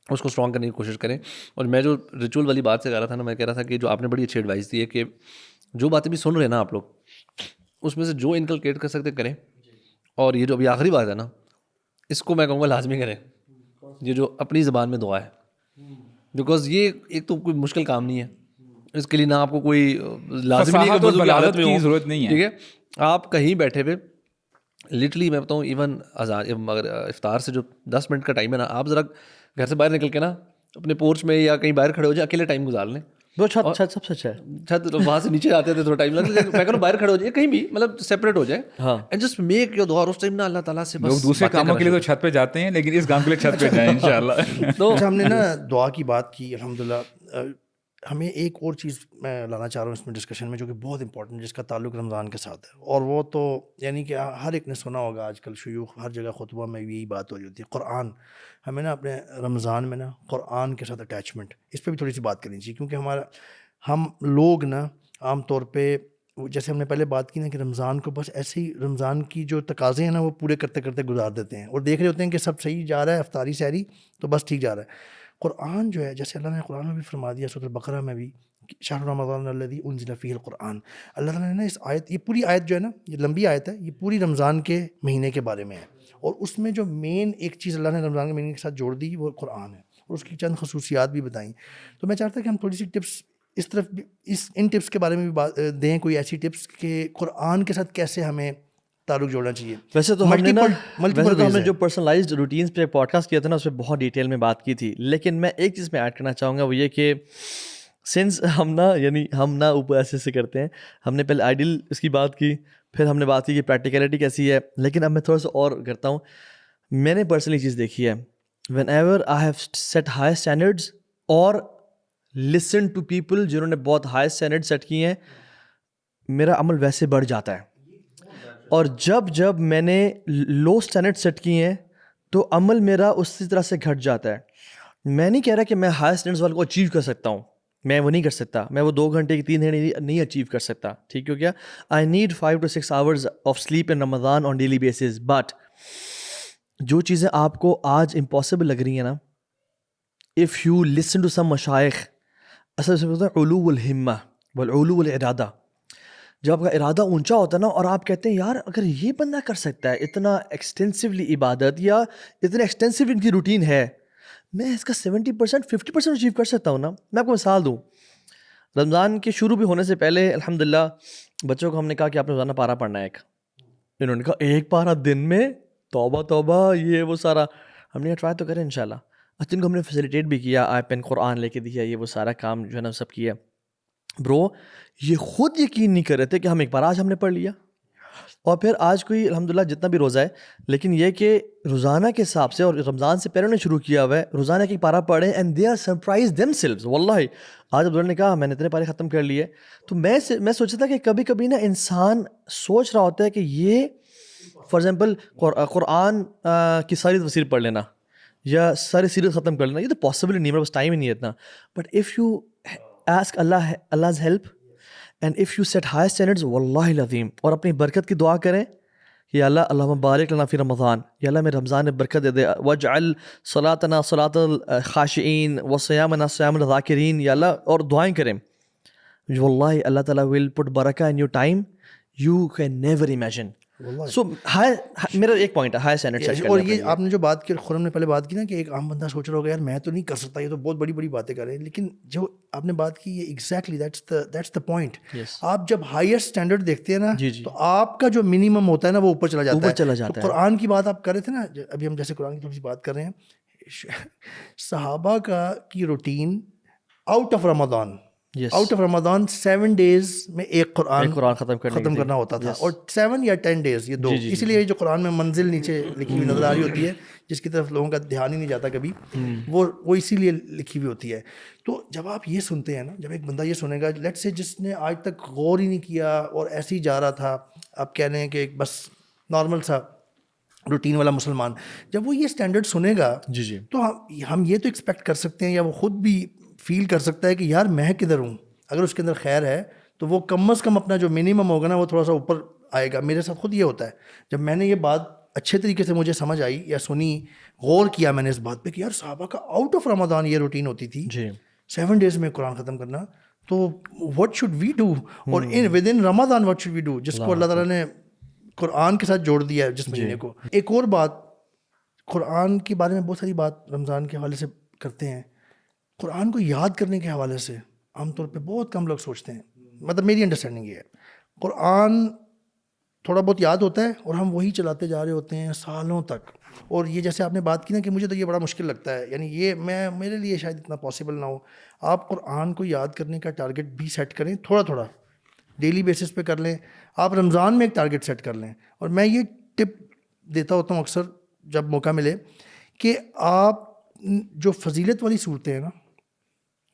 اس کو اسٹرانگ کرنے کی کوشش کریں. اور میں جو ریچول والی بات سے کہہ رہا تھا نا, میں کہہ رہا تھا کہ جو آپ نے بڑی اچھی ایڈوائس دی ہے کہ جو باتیں بھی سن رہے ہیں نا آپ لوگ, اس میں سے جو انکلکیٹ کر سکتے کریں, اور یہ جو ابھی آخری بات ہے نا اس کو میں کہوں گا لازمی کریں, یہ جو اپنی زبان میں دعا ہے, بیکاز یہ ایک تو کوئی مشکل کام نہیں ہے, اس کے لیے نہ آپ کو کوئی لازمی نہیں کی ضرورت نہیں ہے. ٹھیک ہے, آپ کہیں بیٹھے ہوئے لٹرلی میں بتاؤں ایون اذان اگر افطار سے جو 10 منٹ کا ٹائم ہے نا, آپ ذرا گھر سے باہر نکل کے نا اپنے پورچ میں یا کہیں باہر کھڑے ہو جائے, اکیلے ٹائم گزار لیں. وہ چھت سب سچ ہے, چھت وہاں سے نیچے آتے تھے تھوڑا ٹائم لگتا ہے, میں کہوں باہر کھڑے ہو جائے کہیں بھی, مطلب سیپریٹ ہو جائے اینڈ جسٹ میک یور دعا. اس ٹائم نا اللہ تعالیٰ سے لوگ دوسرے کاموں کے لیے تو چھت پہ جاتے ہیں, لیکن اس کام کے لیے چھت پہ جائیں انشاءاللہ. تو ہم نے نا دعا کی بات کی الحمدللہ, ہمیں ایک اور چیز میں لانا چاہ رہا ہوں اس میں ڈسکشن میں جو کہ بہت امپورٹنٹ, جس کا تعلق رمضان کے ساتھ ہے, اور وہ تو یعنی کہ ہر ایک نے سنا ہوگا آج کل شیوخ ہر جگہ خطبہ میں یہی بات ہو رہی ہوتی ہے, قرآن. ہمیں نا اپنے رمضان میں نا قرآن کے ساتھ اٹیچمنٹ, اس پہ بھی تھوڑی سی بات کرنی چاہیے, کیونکہ ہم لوگ نا عام طور پہ جیسے ہم نے پہلے بات کی نا کہ رمضان کو بس ایسے ہی رمضان کی جو تقاضے ہیں نا وہ پورے کرتے کرتے گزار دیتے ہیں, اور دیکھ رہے ہوتے ہیں کہ سب صحیح جا رہا ہے, افطاری سحری تو بس ٹھیک جا رہا ہے. قرآن جو ہے جیسے اللہ نے قرآن میں بھی فرما دیا, سورۃ البقرہ میں بھی, شہر رمضان الذی انزل فیہ القرآن, اللہ تعالیٰ نے نا اس آیت, یہ پوری آیت جو ہے نا, یہ لمبی آیت ہے, یہ پوری رمضان کے مہینے کے بارے میں ہے, اور اس میں جو مین ایک چیز اللہ نے رمضان کے مہینے کے ساتھ جوڑ دی وہ قرآن ہے, اور اس کی چند خصوصیات بھی بتائیں. تو میں چاہتا کہ ہم تھوڑی سی ٹپس اس طرف ان ٹپس کے بارے میں بھی دیں, کوئی ایسی ٹپس کہ قرآن کے ساتھ کیسے ہمیں تعلق جوڑنا چاہیے. ویسے تو ہم نے جو پرسنلائزڈ روٹینس پہ پوڈ کاسٹ کیا تھا نا اس پہ بہت ڈیٹیل میں بات کی تھی, لیکن میں ایک چیز میں ایڈ کرنا چاہوں گا, وہ یہ کہ سنس ہم نا اوپر ایسے کرتے ہیں, ہم نے پہلے آئیڈیل اس کی بات کی, پھر ہم نے بات کی کہ پریکٹیکلٹی کیسی ہے, لیکن اب میں تھوڑا سا اور کرتا ہوں. میں نے پرسنلی چیز دیکھی ہے, whenever I have set high standards اور لسن ٹو پیپل جنہوں نے بہت ہائی اسٹینڈرڈ سیٹ کیے ہیں, میرا عمل ویسے بڑھ جاتا ہے. اور جب میں نے لو اسٹینڈرڈ سیٹ کیے ہیں تو عمل میرا اسی طرح سے گھٹ جاتا ہے. میں نہیں کہہ رہا کہ میں ہائی اسٹینڈرڈز والے کو اچیو کر سکتا ہوں, میں وہ نہیں کر سکتا, میں وہ 2 گھنٹے کی 3 گھنٹے نہیں اچیو کر سکتا, ٹھیک ہے کیا, I need 5 to 6 hours of sleep in Ramzan on daily basis. But جو چیزیں آپ کو آج امپاسبل لگ رہی ہیں نا, if you listen to some مشائخ, اصل سے ہوتا ہے علو الہمہ والعلو الارادہ. جب آپ کا ارادہ اونچا ہوتا ہے نا اور آپ کہتے ہیں یار اگر یہ بندہ کر سکتا ہے اتنا ایکسٹینسولی عبادت, یا اتنا ایکسٹینسو ان کی روٹین ہے, میں اس کا 70% 50% اچیو کر سکتا ہوں نا. میں آپ کو مثال دوں, رمضان کے شروع بھی ہونے سے پہلے الحمدللہ بچوں کو ہم نے کہا کہ آپ نے روزانہ پارہ پڑھنا ہے ایک. انہوں نے کہا 1 پارہ دن میں, توبہ یہ وہ سارا. ہم نے ٹرائی تو کریں انشاءاللہ. جن کو ہم نے فیسیلیٹیٹ بھی کیا, آئی پین قرآن لے کے دیا, یہ وہ سارا کام جو ہے نا سب کیا. برو یہ خود یقین نہیں کر رہے تھے کہ ہم ایک بار آج ہم نے پڑھ لیا, اور پھر آج کوئی الحمدللہ جتنا بھی روزہ ہے, لیکن یہ کہ روزانہ کے حساب سے, اور رمضان سے پہلے نے شروع کیا ہوا ہے, روزانہ کی پارہ پڑھیں and they are surprise themselves. واللہ آج عبداللہ نے کہا میں نے اتنے پارے ختم کر لیے, تو میں سوچا تھا کہ کبھی کبھی نا انسان سوچ رہا ہوتا ہے کہ یہ فار ایگزامپل قرآن کی ساری تفسیر پڑھ لینا یا ساری سیریز ختم کر لینا, یہ تو پاسبل نہیں, میرے پاس ٹائم ہی نہیں ہے اتنا. But if you ask Allah's help and if you set high standards, واللہ العظیم, اور اپنی برکت کی دعا کریں یا اللہ اللہم بارک لنا فی رمضان، یا اللہ میں رمضان میں برکت دے دے، واجعل صلاتنا صلاۃ الخاشعین وصیامنا صیام الذاکرین، یا اللہ، اور دعائیں کریں. واللہ اللہ تعالیٰ ول پٹ برکہ in your time you can never imagine. So میرا ایک پوائنٹ ہے ہائی اسٹینڈرڈ سیٹ کرنا. اور یہ آپ نے جو بات کی، خرم نے پہلے بات کی نا کہ ایک عام بندہ سوچ رہا ہوگا یار میں تو نہیں کر سکتا، یہ تو بہت بڑی بڑی باتیں کر رہے ہیں، لیکن جو آپ نے بات کی یہ ایگزیکٹلی دیٹس دا پوائنٹ. آپ جب ہائر اسٹینڈرڈ دیکھتے ہیں نا تو آپ کا جو منیمم ہوتا ہے نا وہ اوپر چلا جاتا ہے. قرآن کی بات آپ کر رہے تھے نا، ابھی ہم جیسے قرآن کی تھوڑی سی بات کر رہے ہیں، صحابہ کی routine out of Ramzan, out of Ramzan 7 days میں ایک قرآن ختم کرنا ہوتا تھا، اور 7 یا 10 days یہ دو. اسی لیے جو قرآن میں منزل نیچے لکھی ہوئی نظر آ رہی ہوتی ہے جس کی طرف لوگوں کا دھیان ہی نہیں جاتا کبھی، وہ اسی لیے لکھی ہوئی ہوتی ہے. تو جب آپ یہ سنتے ہیں نا، جب ایک بندہ یہ سنے گا لیٹ سے جس نے آج تک غور ہی نہیں کیا اور ایسے ہی جا رہا تھا، آپ کہہ رہے ہیں کہ بس نارمل سا روٹین والا مسلمان، جب وہ یہ اسٹینڈرڈ سنے گا تو ہم یہ تو ایکسپیکٹ کر سکتے ہیں یا وہ خود بھی فیل کر سکتا ہے کہ یار میں کدھر ہوں. اگر اس کے اندر خیر ہے تو وہ کم از کم اپنا جو منیمم ہوگا نا وہ تھوڑا سا اوپر آئے گا. میرے ساتھ خود یہ ہوتا ہے، جب میں نے یہ بات اچھے طریقے سے مجھے سمجھ آئی یا سنی، غور کیا میں نے اس بات پہ کہ یار صحابہ کا آؤٹ آف رمضان یہ روٹین ہوتی تھی 7 days میں قرآن ختم کرنا، تو واٹ شوڈ وی ڈو، اور with in Ramadan what should we do, جس کو اللہ تعالیٰ نے قرآن کے ساتھ جوڑ دیا ہے جس مہینے کو. ایک اور بات، قرآن کے بارے میں بہت ساری بات رمضان کے حوالے سے کرتے ہیں، قرآن کو یاد کرنے کے حوالے سے عام طور پہ بہت کم لوگ سوچتے ہیں. مطلب میری انڈرسٹینڈنگ یہ ہے، قرآن تھوڑا بہت یاد ہوتا ہے اور ہم وہی چلاتے جا رہے ہوتے ہیں سالوں تک. اور یہ جیسے آپ نے بات کی نا کہ مجھے تو یہ بڑا مشکل لگتا ہے، یعنی یہ میرے لیے شاید اتنا پاسبل نہ ہو. آپ قرآن کو یاد کرنے کا ٹارگیٹ بھی سیٹ کریں، تھوڑا تھوڑا ڈیلی بیسس پہ کر لیں. آپ رمضان میں ایک ٹارگیٹ سیٹ کر لیں. اور میں یہ ٹپ دیتا ہوتا ہوں اکثر جب موقع ملے کہ آپ جو فضیلت والی صورتیں ہیں نا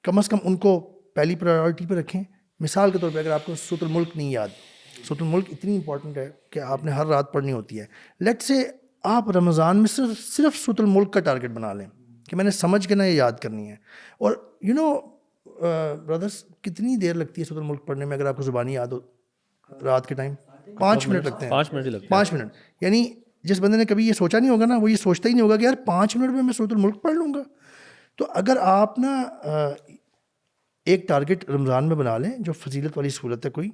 کم از کم ان کو پہلی پرائیورٹی پہ رکھیں. مثال کے طور پہ اگر آپ کو سورۃ الملک نہیں یاد، سورۃ الملک اتنی امپورٹنٹ ہے کہ آپ نے ہر رات پڑھنی ہوتی ہے. لیٹ سے آپ رمضان میں صرف سورۃ الملک کا ٹارگیٹ بنا لیں کہ میں نے سمجھ کے نا یہ یاد کرنی ہے. اور برادرس کتنی دیر لگتی ہے سورۃ الملک پڑھنے میں اگر آپ کو زبانی یاد ہو؟ رات کے ٹائم 5 منٹ لگتے ہیں. 5 منٹ. یعنی جس بندے نے کبھی یہ سوچا نہیں ہوگا نا وہ یہ سوچتا ہی نہیں ہوگا کہ یار 5 منٹ میں سورۃ الملک پڑھ لوں گا. تو اگر آپ نا ایک ٹارگیٹ رمضان میں بنا لیں جو فضیلت والی صورت ہے کوئی،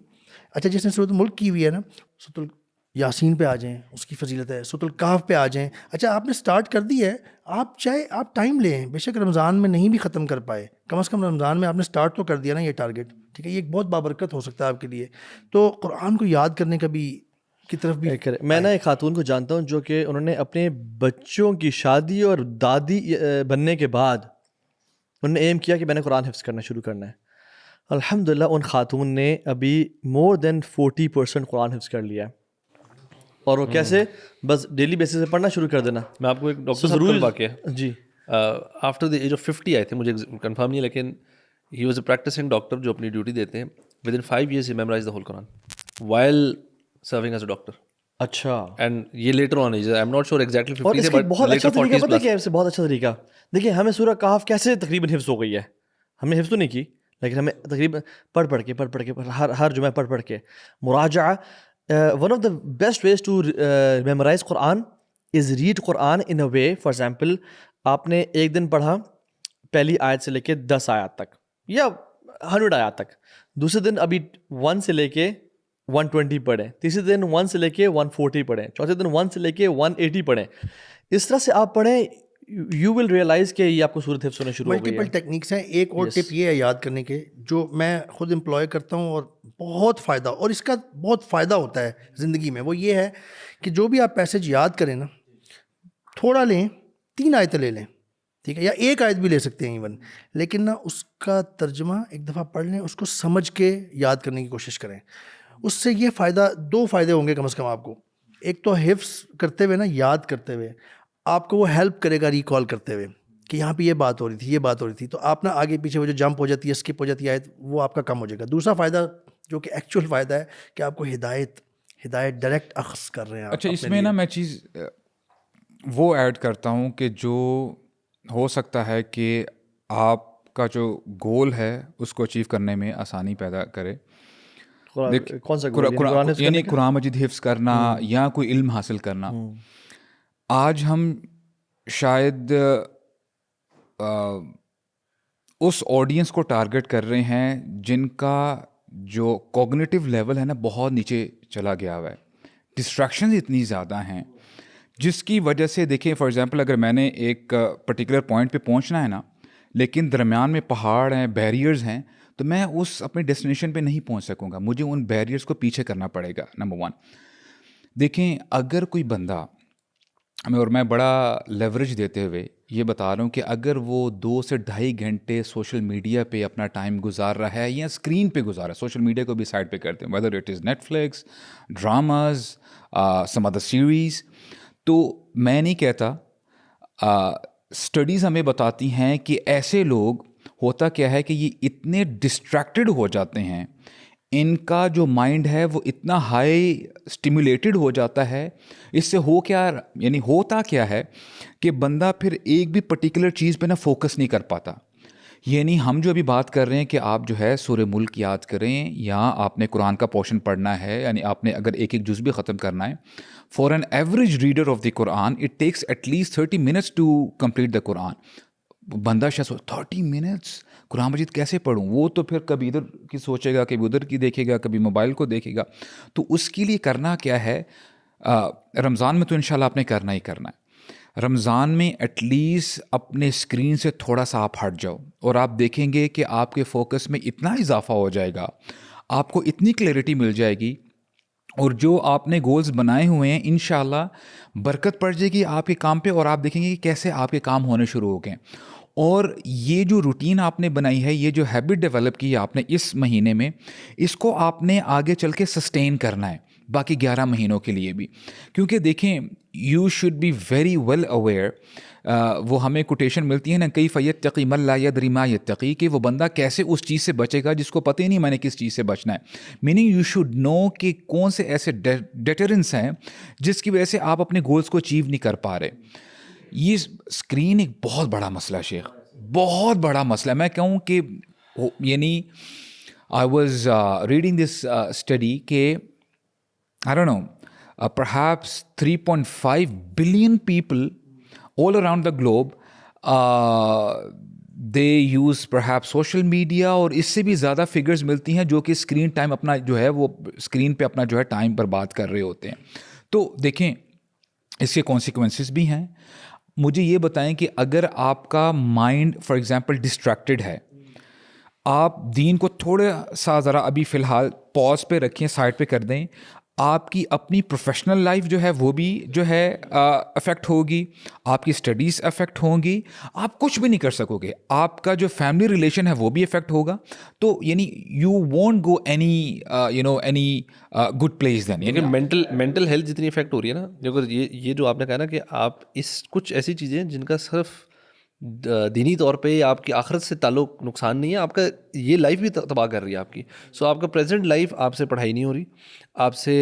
اچھا جس نے سورۃ الملک کی ہوئی ہے نا، سورۃ یاسین پہ آ جائیں، اس کی فضیلت ہے. سورۃ الکہف پہ آ جائیں. اچھا آپ نے سٹارٹ کر دی ہے، آپ ٹائم لیں، بے شک رمضان میں نہیں بھی ختم کر پائے، کم از کم رمضان میں آپ نے سٹارٹ تو کر دیا نا یہ ٹارگیٹ، ٹھیک ہے. یہ ایک بہت بابرکت ہو سکتا ہے آپ کے لیے. تو قرآن کو یاد کرنے کا بھی کی طرف بھی میں نا ایک خاتون کو جانتا ہوں جو کہ انہوں نے اپنے بچوں کی شادی اور دادی بننے کے بعد انہوں نے ایم کیا کہ میں نے قرآن حفظ کرنا شروع کرنا ہے. الحمدللہ ان خاتون نے ابھی مور دین 40% قرآن حفظ کر لیا ہے. اور وہ کیسے؟ بس ڈیلی بیسس پہ پڑھنا شروع کر دینا. میں آپ کو ایک ڈاکٹر ضرور واقعہ جی آفٹر دی ایج آف 50 آئے تھے، مجھے کنفرم نہیں، لیکن he was a practicing doctor جو اپنی ڈیوٹی دیتے ہیں. With in 5 years he memorize the whole Quran while serving as a doctor. اچھا. اینڈ یہ later on age, I am not sure exactly 50 اور اس کا بہت اچھا طریقہ پتہ کیا ہے؟ اس سے بہت اچھا طریقہ دیکھیں، ہمیں سورہ کہف کیسے تقریباً حفظ ہو گئی ہے. ہم نے حفظ تو نہیں کی لیکن ہمیں تقریباً پڑھ کے ہر جمعہ پڑھ کے مراجعہ. One of the best ways to memorise Quran is read Quran in a way. For example آپ نے ایک دن پڑھا پہلی آیت سے لے کے 10 آیات تک یا 100 آیات تک، دوسرے دن ابھی 1 سے لے کے 120 پڑھیں، تیسرے دن 1 سے لے کے 140 پڑھیں، چوتھے دن 1 سے لے کے 180 پڑھیں. اس طرح سے آپ پڑھیں، یو ول ریئلائز کہ یہ آپ کو سورت حفظ ہونا شروع ہو گئی ہے. ملٹیپل ٹیکنیکس ہیں. ایک اور ٹپ یہ ہے یاد کرنے کے جو میں خود امپلوائے کرتا ہوں اور بہت فائدہ، اور اس کا بہت فائدہ ہوتا ہے زندگی میں، وہ یہ ہے کہ جو بھی آپ پیسج یاد کریں نا تھوڑا لیں، 3 آیتیں لے لیں، ٹھیک ہے، یا 1 آیت بھی لے سکتے ہیں ایون، لیکن نا اس کا ترجمہ ایک دفعہ پڑھ لیں، اس کو سمجھ کے یاد کرنے کی کوشش کریں. اس سے یہ فائدہ، 2 فائدے ہوں گے کم از کم آپ کو. ایک تو حفظ کرتے ہوئے نا، یاد کرتے ہوئے آپ کو وہ ہیلپ کرے گا ریکال کرتے ہوئے کہ یہاں پہ یہ بات ہو رہی تھی، یہ بات ہو رہی تھی، تو آپ نا آگے پیچھے وہ جو جمپ ہو جاتی ہے، اسکپ ہو جاتی ہے آیت، وہ آپ کا کم ہو جائے گا. دوسرا فائدہ جو کہ ایکچوئل فائدہ ہے کہ آپ کو ہدایت ڈائریکٹ اخذ کر رہے ہیں. اچھا اس میں نا میں چیز وہ ایڈ کرتا ہوں کہ جو ہو سکتا ہے کہ آپ کا جو گول ہے اس کو اچیو کرنے میں آسانی پیدا کرے. کون سا گول؟ قرآن حفظ یعنی کرنے کا؟ قرآن مجید حفظ کرنا یا کوئی علم حاصل کرنا. آج ہم شاید اس آڈینس کو ٹارگٹ کر رہے ہیں جن کا جو کوگنیٹیو لیول ہے نا بہت نیچے چلا گیا ہوا ہے. ڈسٹریکشنز اتنی زیادہ ہیں جس کی وجہ سے دیکھیں فار ایگزامپل اگر میں نے ایک پرٹیکولر پوائنٹ پہ پہنچنا ہے نا لیکن درمیان میں پہاڑ ہیں, بیریئرز ہیں, تو میں اس اپنے ڈیسٹینیشن پہ نہیں پہنچ سکوں گا, مجھے ان بیریئرز کو پیچھے کرنا پڑے گا. نمبر 1 دیکھیں اگر کوئی بندہ اور میں بڑا لیوریج دیتے ہوئے یہ بتا رہا ہوں کہ اگر وہ 2 سے 2.5 گھنٹے سوشل میڈیا پہ اپنا ٹائم گزار رہا ہے یا اسکرین پہ گزار رہا ہے, سوشل میڈیا کو بھی سائڈ پہ کرتے ہیں, whether it is Netflix, dramas, some other series, تو میں نہیں کہتا. اسٹڈیز ہمیں بتاتی ہیں کہ ایسے لوگ ہوتا کیا ہے کہ یہ اتنے ڈسٹریکٹڈ ہو جاتے ہیں, ان کا جو مائنڈ ہے وہ اتنا ہائی اسٹیمولیٹڈ ہو جاتا ہے. اس سے ہوتا کیا ہے کہ بندہ پھر ایک بھی پرٹیکولر چیز پہ نا فوکس نہیں کر پاتا. یعنی ہم جو ابھی بات کر رہے ہیں کہ آپ جو ہے سورہ ملک یاد کریں یا آپ نے قرآن کا پورشن پڑھنا ہے, یعنی آپ نے اگر ایک جز بھی ختم کرنا ہے, for an average reader of the Quran it takes at least 30 minutes to complete the Quran. بندہ شاید 30 minutes قرآن مجید کیسے پڑھوں, وہ تو پھر کبھی ادھر کی سوچے گا, کبھی ادھر کی دیکھے گا, کبھی موبائل کو دیکھے گا. تو اس کے لیے کرنا کیا ہے, رمضان میں تو انشاءاللہ آپ نے کرنا ہی کرنا ہے. رمضان میں ایٹ لیسٹ اپنے اسکرین سے تھوڑا سا آپ ہٹ جاؤ اور آپ دیکھیں گے کہ آپ کے فوکس میں اتنا اضافہ ہو جائے گا, آپ کو اتنی کلیئرٹی مل جائے گی, اور جو آپ نے گولز بنائے ہوئے ہیں انشاءاللہ برکت پڑ جائے گی آپ کے کام پہ, اور آپ دیکھیں گے کہ کیسے آپ کے کام ہونے شروع ہو گئے. اور یہ جو روٹین آپ نے بنائی ہے, یہ جو ہیبٹ ڈیولپ کی ہے آپ نے اس مہینے میں, اس کو آپ نے آگے چل کے سسٹین کرنا ہے باقی 11 مہینوں کے لیے بھی. کیونکہ دیکھیں you should be very well aware, وہ ہمیں کوٹیشن ملتی ہے نا, کیف یتقی من لا یدری ما یتقی, کہ وہ بندہ کیسے اس چیز سے بچے گا جس کو پتہ ہی نہیں میں نے کس چیز سے بچنا ہے. میننگ یو شوڈ نو کہ کون سے ایسے ڈیٹرنس ہیں جس کی وجہ سے آپ اپنے گولز کو اچیو نہیں کر پا رہے. یہ اسکرین ایک بہت بڑا مسئلہ ہے شیخ, بہت بڑا مسئلہ. میں کہوں کہ یعنی I was reading this study کہ I don't know, perhaps 3.5 billion people all around the globe, they use perhaps social media, اور اس سے بھی زیادہ فگرز ملتی ہیں جو کہ اسکرین ٹائم اپنا جو ہے وہ اسکرین پہ اپنا جو ہے ٹائم برباد کر رہے ہوتے ہیں. تو دیکھیں اس کے کانسیکوینسز بھی ہیں. مجھے یہ بتائیں کہ اگر آپ کا مائنڈ فار ایگزامپل ڈسٹریکٹڈ ہے, آپ دین کو تھوڑا سا ذرا ابھی فی الحال پاز پہ رکھیں, سائڈ پہ کر دیں, آپ کی اپنی پروفیشنل لائف جو ہے وہ بھی جو ہے افیکٹ ہوگی, آپ کی اسٹڈیز افیکٹ ہوں گی, آپ کچھ بھی نہیں کر سکو گے, آپ کا جو فیملی ریلیشن ہے وہ بھی افیکٹ ہوگا. تو یعنی you won't go any good place then. یعنی مینٹل ہیلتھ جتنی افیکٹ ہو رہی ہے نا, دیکھو یہ جو آپ نے کہا نا کہ آپ اس کچھ ایسی چیزیں جن کا صرف دینی طور پہ آپ کی آخرت سے تعلق نقصان نہیں ہے, آپ کا یہ لائف بھی تباہ کر رہی ہے آپ کی. سو آپ کا پریزنٹ لائف, آپ سے پڑھائی نہیں ہو رہی, آپ سے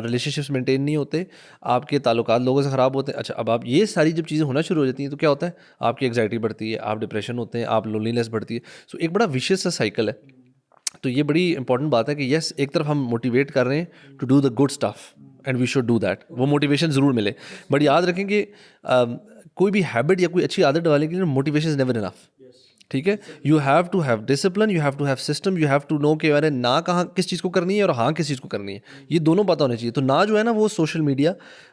ریلیشن شپس مینٹین نہیں ہوتے, آپ کے تعلقات لوگوں سے خراب ہوتے ہیں. اچھا اب آپ یہ ساری جب چیزیں ہونا شروع ہو جاتی ہیں تو کیا ہوتا ہے, آپ کی انگزائٹی بڑھتی ہے, آپ ڈپریشن ہوتے ہیں, آپ لونلینس بڑھتی ہے. سو ایک بڑا ویشیس سا سائیکل ہے. تو یہ بڑی امپورٹنٹ بات ہے کہ یس ایک طرف ہم موٹیویٹ کر رہے ہیں to do the good stuff and we should do that, وہ موٹیویشن ضرور ملے, بٹ یاد رکھیں کہ کوئی بھی ہیبٹ یا کوئی اچھی عادت ڈالنے کے لیے موٹیویشن از نیور انف. ٹھیک ہے, you have to have discipline, you have to have system, you have to know کہ یار نہ کہاں کس چیز کو کرنی ہے اور ہاں کس چیز کو کرنی ہے, یہ دونوں پتہ ہونے چاہیے. تو نہ جو ہے نا وہ social media,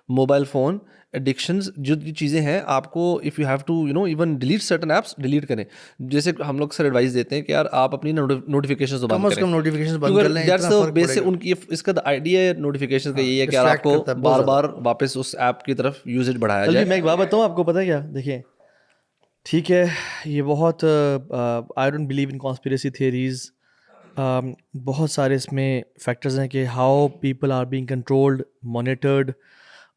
mobile phone, addictions جو چیزیں ہیں, آپ کو if you have to even delete certain apps delete کریں. جیسے ہم لوگ سر ایڈوائز دیتے ہیں کہ یار آپ اپنی نوٹیفیکیشنز بند کریں, کم نوٹیفیکیشن بند کر لیں. ان کی اس کا آئیڈیا ہے نوٹیفیکیشن کا یہی ہے کہ آپ کو بار بار واپس اس ایپ کی طرف یوزیج بڑھایا جائے. میں ایک بات بتاؤں آپ کو, پتہ ہے کیا, دیکھیں ٹھیک ہے یہ بہت I don't believe in conspiracy theories, بہت سارے اس میں فیکٹرز ہیں کہ how people are being controlled, monitored,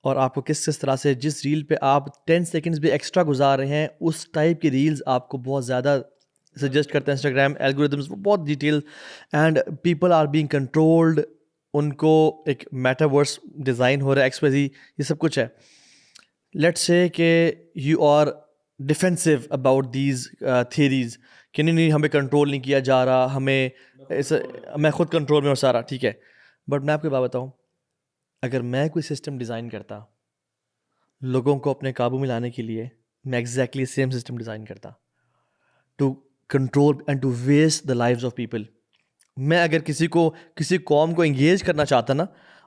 اور آپ کو کس طرح سے جس ریل پہ آپ 10 سیکنڈز بھی ایکسٹرا گزار رہے ہیں اس ٹائپ کی ریلز آپ کو بہت زیادہ سجیسٹ کرتے ہیں. انسٹاگرام الگوریدمز وہ بہت detail, and people are being controlled, ان کو ایک میٹاورس ڈیزائن ہو رہا ہے, ایکسپیزی, یہ سب کچھ ہے. لیٹس سے کہ you are defensive about these theories کہ نہیں ہمیں کنٹرول نہیں کیا جا رہا, ہمیں میں خود کنٹرول میں ہوں سارا, ٹھیک ہے. بٹ میں آپ کو بات بتاؤں, اگر میں کوئی سسٹم ڈیزائن کرتا لوگوں کو اپنے قابو میں لانے کے لیے, میں ایگزیکٹلی سیم سسٹم ڈیزائن کرتا to control and to waste the lives of people. میں اگر کسی قوم کو انگیج کرنا چاہتا نا,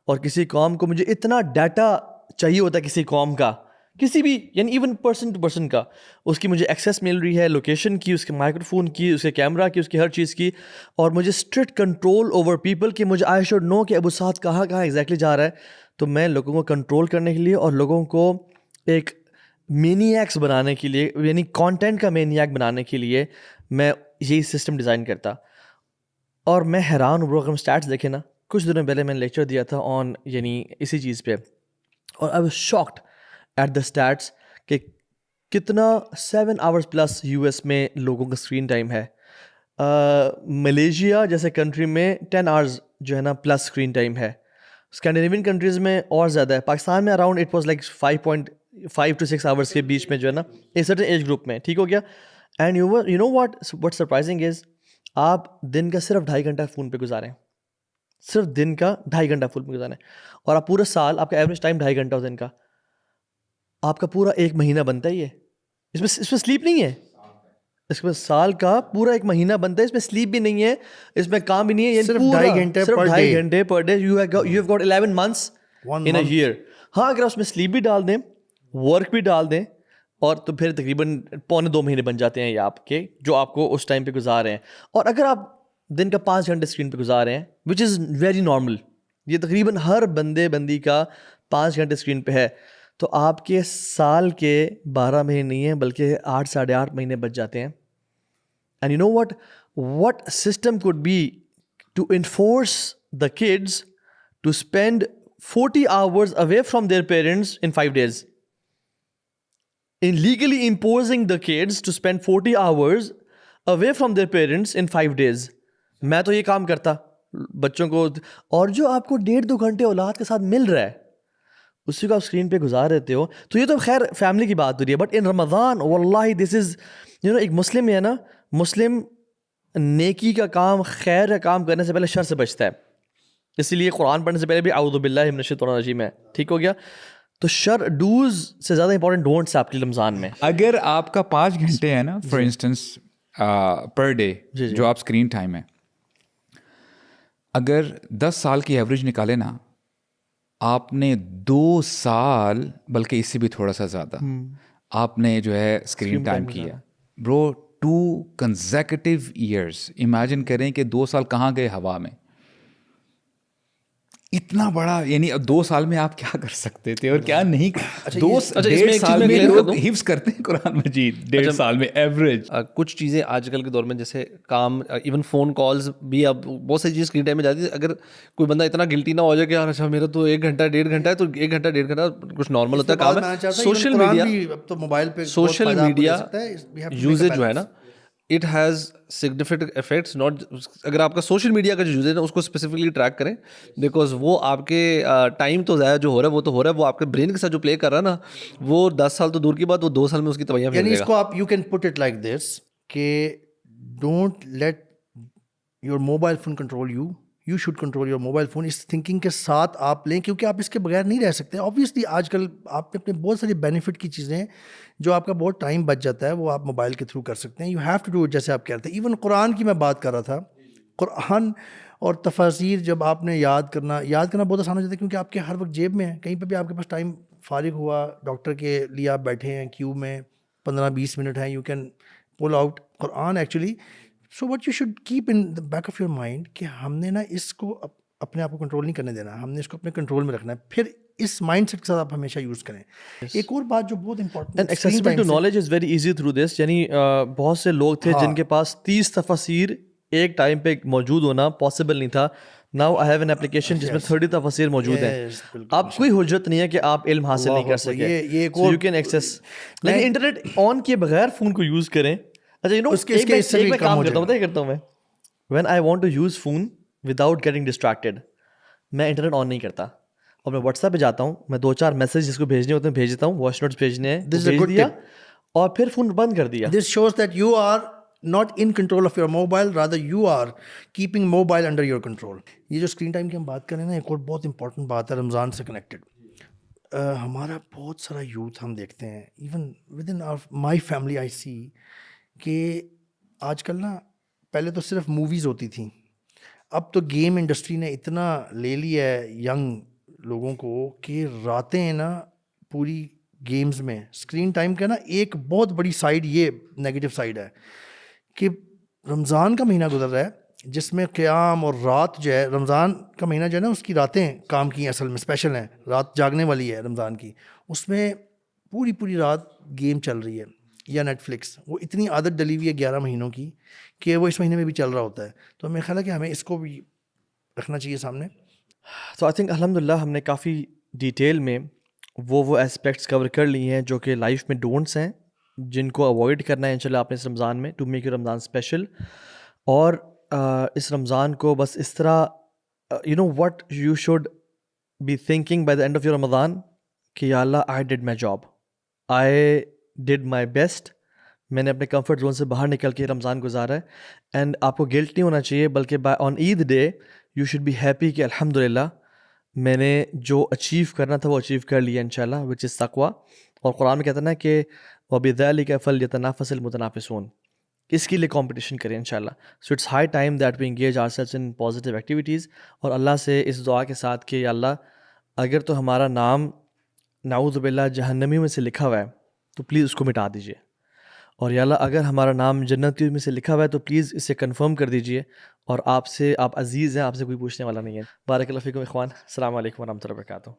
اور کسی قوم کو مجھے اتنا ڈیٹا چاہیے ہوتا ہے کسی قوم کا, کسی بھی, یعنی ایون پرسن ٹو پرسن کا, اس کی مجھے ایکسیس مل رہی ہے, لوکیشن کی, اس کے مائکرو فون کی, اس کے کیمرہ کی, اس کی ہر چیز کی, اور مجھے اسٹرکٹ کنٹرول اوور پیپل کہ مجھے آئی شوڈ نو کہ ابو سعد کہاں ایگزیکٹلی جا رہا ہے. تو میں لوگوں کو کنٹرول کرنے کے لیے اور لوگوں کو ایک مینیاکس بنانے کے لیے, یعنی کانٹینٹ کا مینیاک بنانے کے لیے میں یہی سسٹم ڈیزائن کرتا. اور میں حیران ہوں برو, اگر ہم اسٹیٹس دیکھیں نا, کچھ دنوں پہلے میں نے لیکچر دیا تھا آن یعنی اسی چیز پہ, اور I was shocked at the stats کہ کتنا 7 hours پلس یو ایس میں لوگوں کا اسکرین ٹائم ہے. ملیشیا جیسے کنٹری میں 10 hours جو ہے نا پلس اسکرین ٹائم ہے. اسکینڈینیوین کنٹریز میں اور زیادہ ہے. پاکستان میں around it was like 5.5 to 6 hours کے بیچ میں جو ہے نا ایک سرٹن ایج گروپ میں, ٹھیک ہو گیا. And you know what surprising is, آپ دن کا صرف 2.5 گھنٹہ فون پہ گزاریں, صرف دن کا 2.5 گھنٹہ فون پہ گزاریں, اور آپ پورا سال, آپ کا ایوریج ٹائم 2.5 گھنٹہ ہو دن کا, آپ کا پورا 1 مہینہ بنتا ہے. یہ اس میں سلیپ نہیں ہے, اس میں سال کا پورا 1 مہینہ بنتا ہے, اس میں سلیپ بھی نہیں ہے, اس میں کام بھی نہیں ہے, صرف 2.5 گھنٹے per day. You have got 11 months in a year. ہاں اگر اس میں سلیپ بھی ڈال دیں, ورک بھی ڈال دیں, اور تو پھر تقریباً 1.25 مہینے بن جاتے ہیں یہ آپ کے, جو آپ کو اس ٹائم پہ گزار رہے ہیں. اور اگر آپ دن کا 5 گھنٹے اسکرین پہ گزار رہے ہیں, وچ از ویری نارمل, یہ تقریباً ہر بندی کا 5 گھنٹے اسکرین پہ ہے, تو آپ کے سال کے 12 مہینے نہیں ہیں بلکہ 8 ساڑھے 8 مہینے بچ جاتے ہیں. And you know what system could be to enforce the kids to spend 40 hours away from their parents in 5 days. In legally imposing the kids to spend 40 hours away from their parents in 5 days. میں تو یہ کام کرتا بچوں کو, اور جو آپ کو 1.5-2 گھنٹے اولاد کے ساتھ مل رہا ہے اسی کو آپ اسکرین پہ گزار دیتے ہو. تو یہ تو خیر فیملی کی بات ہو رہی ہے, بٹ ان رمضان واللہ دس از ایک مسلم ہے نا, مسلم نیکی کا کام, خیر کا کام کرنے سے پہلے شر سے بچتا ہے. اسی لیے قرآن پڑھنے سے پہلے بھی اعوذ باللہ من الشیطان الرجیم ہے, ٹھیک ہو گیا. تو شر ڈوز سے زیادہ امپورٹنٹ ڈونٹس آپ کے رمضان میں. اگر آپ کا 5 گھنٹے ہے نا فار انسٹنس پر ڈے جو آپ اسکرین ٹائم ہے, اگر 10 سال کی ایوریج نکالے نا, آپ نے 2 سال بلکہ اس سے بھی تھوڑا سا زیادہ آپ نے جو ہے اسکرین ٹائم کیا برو, 2 consecutive years. امیجن کریں کہ 2 سال کہاں گئے, ہوا میں. اتنا بڑا, یعنی 2 سال میں آپ کیا کر سکتے تھے اور کیا نہیں. 2 سال میں لوگ حفظ کرتے ہیں قرآن مجید, 1.5 سال میں ایوریج. کچھ چیزیں آج کل کے دور میں جیسے کام, ایون فون کالز بھی اب بہت سی چیز اسکرین ٹائم میں جاتی ہے. اگر کوئی بندہ اتنا گلٹی نہ ہو جائے کہ یار اچھا میرا تو 1 گھنٹہ 1.5 گھنٹہ ہے, تو 1 گھنٹہ 1.5 گھنٹہ کچھ نارمل ہوتا ہے کام ہے. سوشل میڈیا یوزیج جو ہے نا, it has significant effects. Not اگر آپ کا سوشل میڈیا کا جو یوز ہے نا اس کو اسپیسیفکلی ٹریک کریں, بیکاز وہ آپ کے ٹائم تو ضائع جو ہو رہا ہے وہ تو ہو رہا ہے, وہ آپ کے برین کے ساتھ جو پلے کر رہا ہے نا, وہ 10 سال تو دور کی بات, وہ 2 سال میں اس کی تباہیاں پھیل یعنی جائے اس گا. کو آپ you can put it like this کہ don't let your mobile phone control you, you should control your mobile phone. اس تھنکنگ کے ساتھ آپ لیں, کیونکہ آپ اس کے بغیر نہیں رہ سکتے. آبویسلی آج کل آپ نے اپنے بہت ساری بینیفٹ کی چیزیں جو آپ کا بہت ٹائم بچ جاتا ہے وہ آپ موبائل کے تھرو کر سکتے ہیں. You have to do it, جیسے آپ کہہ رہے تھے. ایون قرآن کی میں بات کر رہا تھا, قرآن اور تفاسیر جب آپ نے یاد کرنا بہت آسان ہو جاتا ہے, کیونکہ آپ کے ہر وقت جیب میں ہے, کہیں پہ بھی آپ کے پاس ٹائم فارغ ہوا, ڈاکٹر کے لیے آپ بیٹھے ہیں کیو میں 15-20 منٹ ہیں, you can pull out Quran actually. So what you should keep in the back of your mind کہ ہم نے نا اس کو اپنے آپ کو کنٹرول نہیں کرنے دینا, ہم نے اس کو اپنے کنٹرول میں رکھنا ہے. پھر اس مائنڈ سیٹ کے ساتھ آپ ہمیشہ یوز کریں. ایک اور بات جو بہت important, accessible to knowledge is very easy through this. یعنی بہت سے لوگ تھے جن کے پاس 30 تفاسیر ایک ٹائم پہ موجود ہونا پاسبل نہیں تھا. Now I have an application جس میں 30 تفاسیر موجود ہیں. آپ کوئی حجت نہیں ہے کہ آپ علم حاصل نہیں کر سکے, یو کین ایکسیس. لیکن انٹرنیٹ آن کیے بغیر فون کو یوز کریں. اچھا یو نو ایک میں کام کرتا ہوں میں, when I want to use phone without getting distracted, میں انٹرنیٹ آن نہیں کرتا, اور میں واٹس ایپ پہ جاتا ہوں, میں 2-4 میسج جس کو بھیجنے ہوتے ہیں بھیج دیتا ہوں, وائس نوٹس بھیجنے ہیں بھیج دیا, اور پھر فون بند کر دیا. This shows that you are not in control of your mobile, rather you are keeping mobile under your control. یہ جو اسکرین ٹائم کی ہم بات کریں نا، ایک اور بہت امپورٹنٹ بات ہے رمضان سے کنیکٹڈ. ہمارا بہت سارا یوتھ ہم دیکھتے ہیں، even with in my family I see, کہ آج کل نا پہلے تو صرف موویز ہوتی تھیں، اب تو گیم انڈسٹری نے اتنا لے لیا ہے ینگ لوگوں کو کہ راتیں نا پوری گیمز میں. اسکرین ٹائم کا نا ایک بہت بڑی سائڈ، یہ نگیٹو سائڈ ہے کہ رمضان کا مہینہ گزر رہا ہے جس میں قیام اور رات جو ہے، رمضان کا مہینہ جو ہے نا اس کی راتیں کام کی ہیں، اصل میں اسپیشل ہیں، رات جاگنے والی ہے رمضان کی، اس میں پوری رات گیم چل رہی ہے یا نیٹ فلکس. وہ اتنی عادت ڈلی ہوئی ہے 11 مہینوں کی کہ وہ اس مہینے میں بھی چل رہا ہوتا ہے. تو میرا خیال ہے کہ ہمیں اس کو بھی رکھنا چاہیے سامنے. تو آئی تھنک الحمد للہ ہم نے کافی ڈیٹیل میں وہ اسپیکٹس کور کر لی ہیں جو کہ لائف میں ڈونٹس ہیں، جن کو اوائڈ کرنا ہے انشاءاللہ آپ نے اس رمضان میں، to make your Ramadan special. اور اس رمضان کو بس اس طرح you know what you should be thinking by the end of your Ramadan کہ یا اللہ آئی ڈڈ my job, I ڈڈ my best, میں نے اپنے کمفرٹ زون سے باہر نکل کے رمضان گزارا ہے. اینڈ آپ کو گلٹ نہیں ہونا چاہیے، بلکہ on Eid day you should be happy کہ الحمد للہ میں نے جو اچیو کرنا تھا وہ اچیو کر لیا انشاءاللہ، وچ از تقویٰ. اور قرآن میں کہتا ہے نا کہ وَبِذَلِكَ فَلْيَتَنَافَسِ الْمُتَنَافِسُونَ، اس کے لیے کمپٹیشن کریں انشاءاللہ. So it's high time that we engage ourselves in positive activities, اور اللہ سے اس دعا کے ساتھ کہ یا اللہ اگر تو ہمارا نام نعوذ باللہ جہنمی میں سے لکھا ہوا ہے تو پلیز اس کو مٹا دیجیے، اور یا اللہ اگر ہمارا نام جنتی میں سے لکھا ہوا ہے تو پلیز اسے کنفرم کر دیجیے. اور آپ عزیز ہیں، آپ سے کوئی پوچھنے والا نہیں ہے. بارک اللہ فیکم اخوان، السلام علیکم ورحمۃ اللہ وبرکاتہ.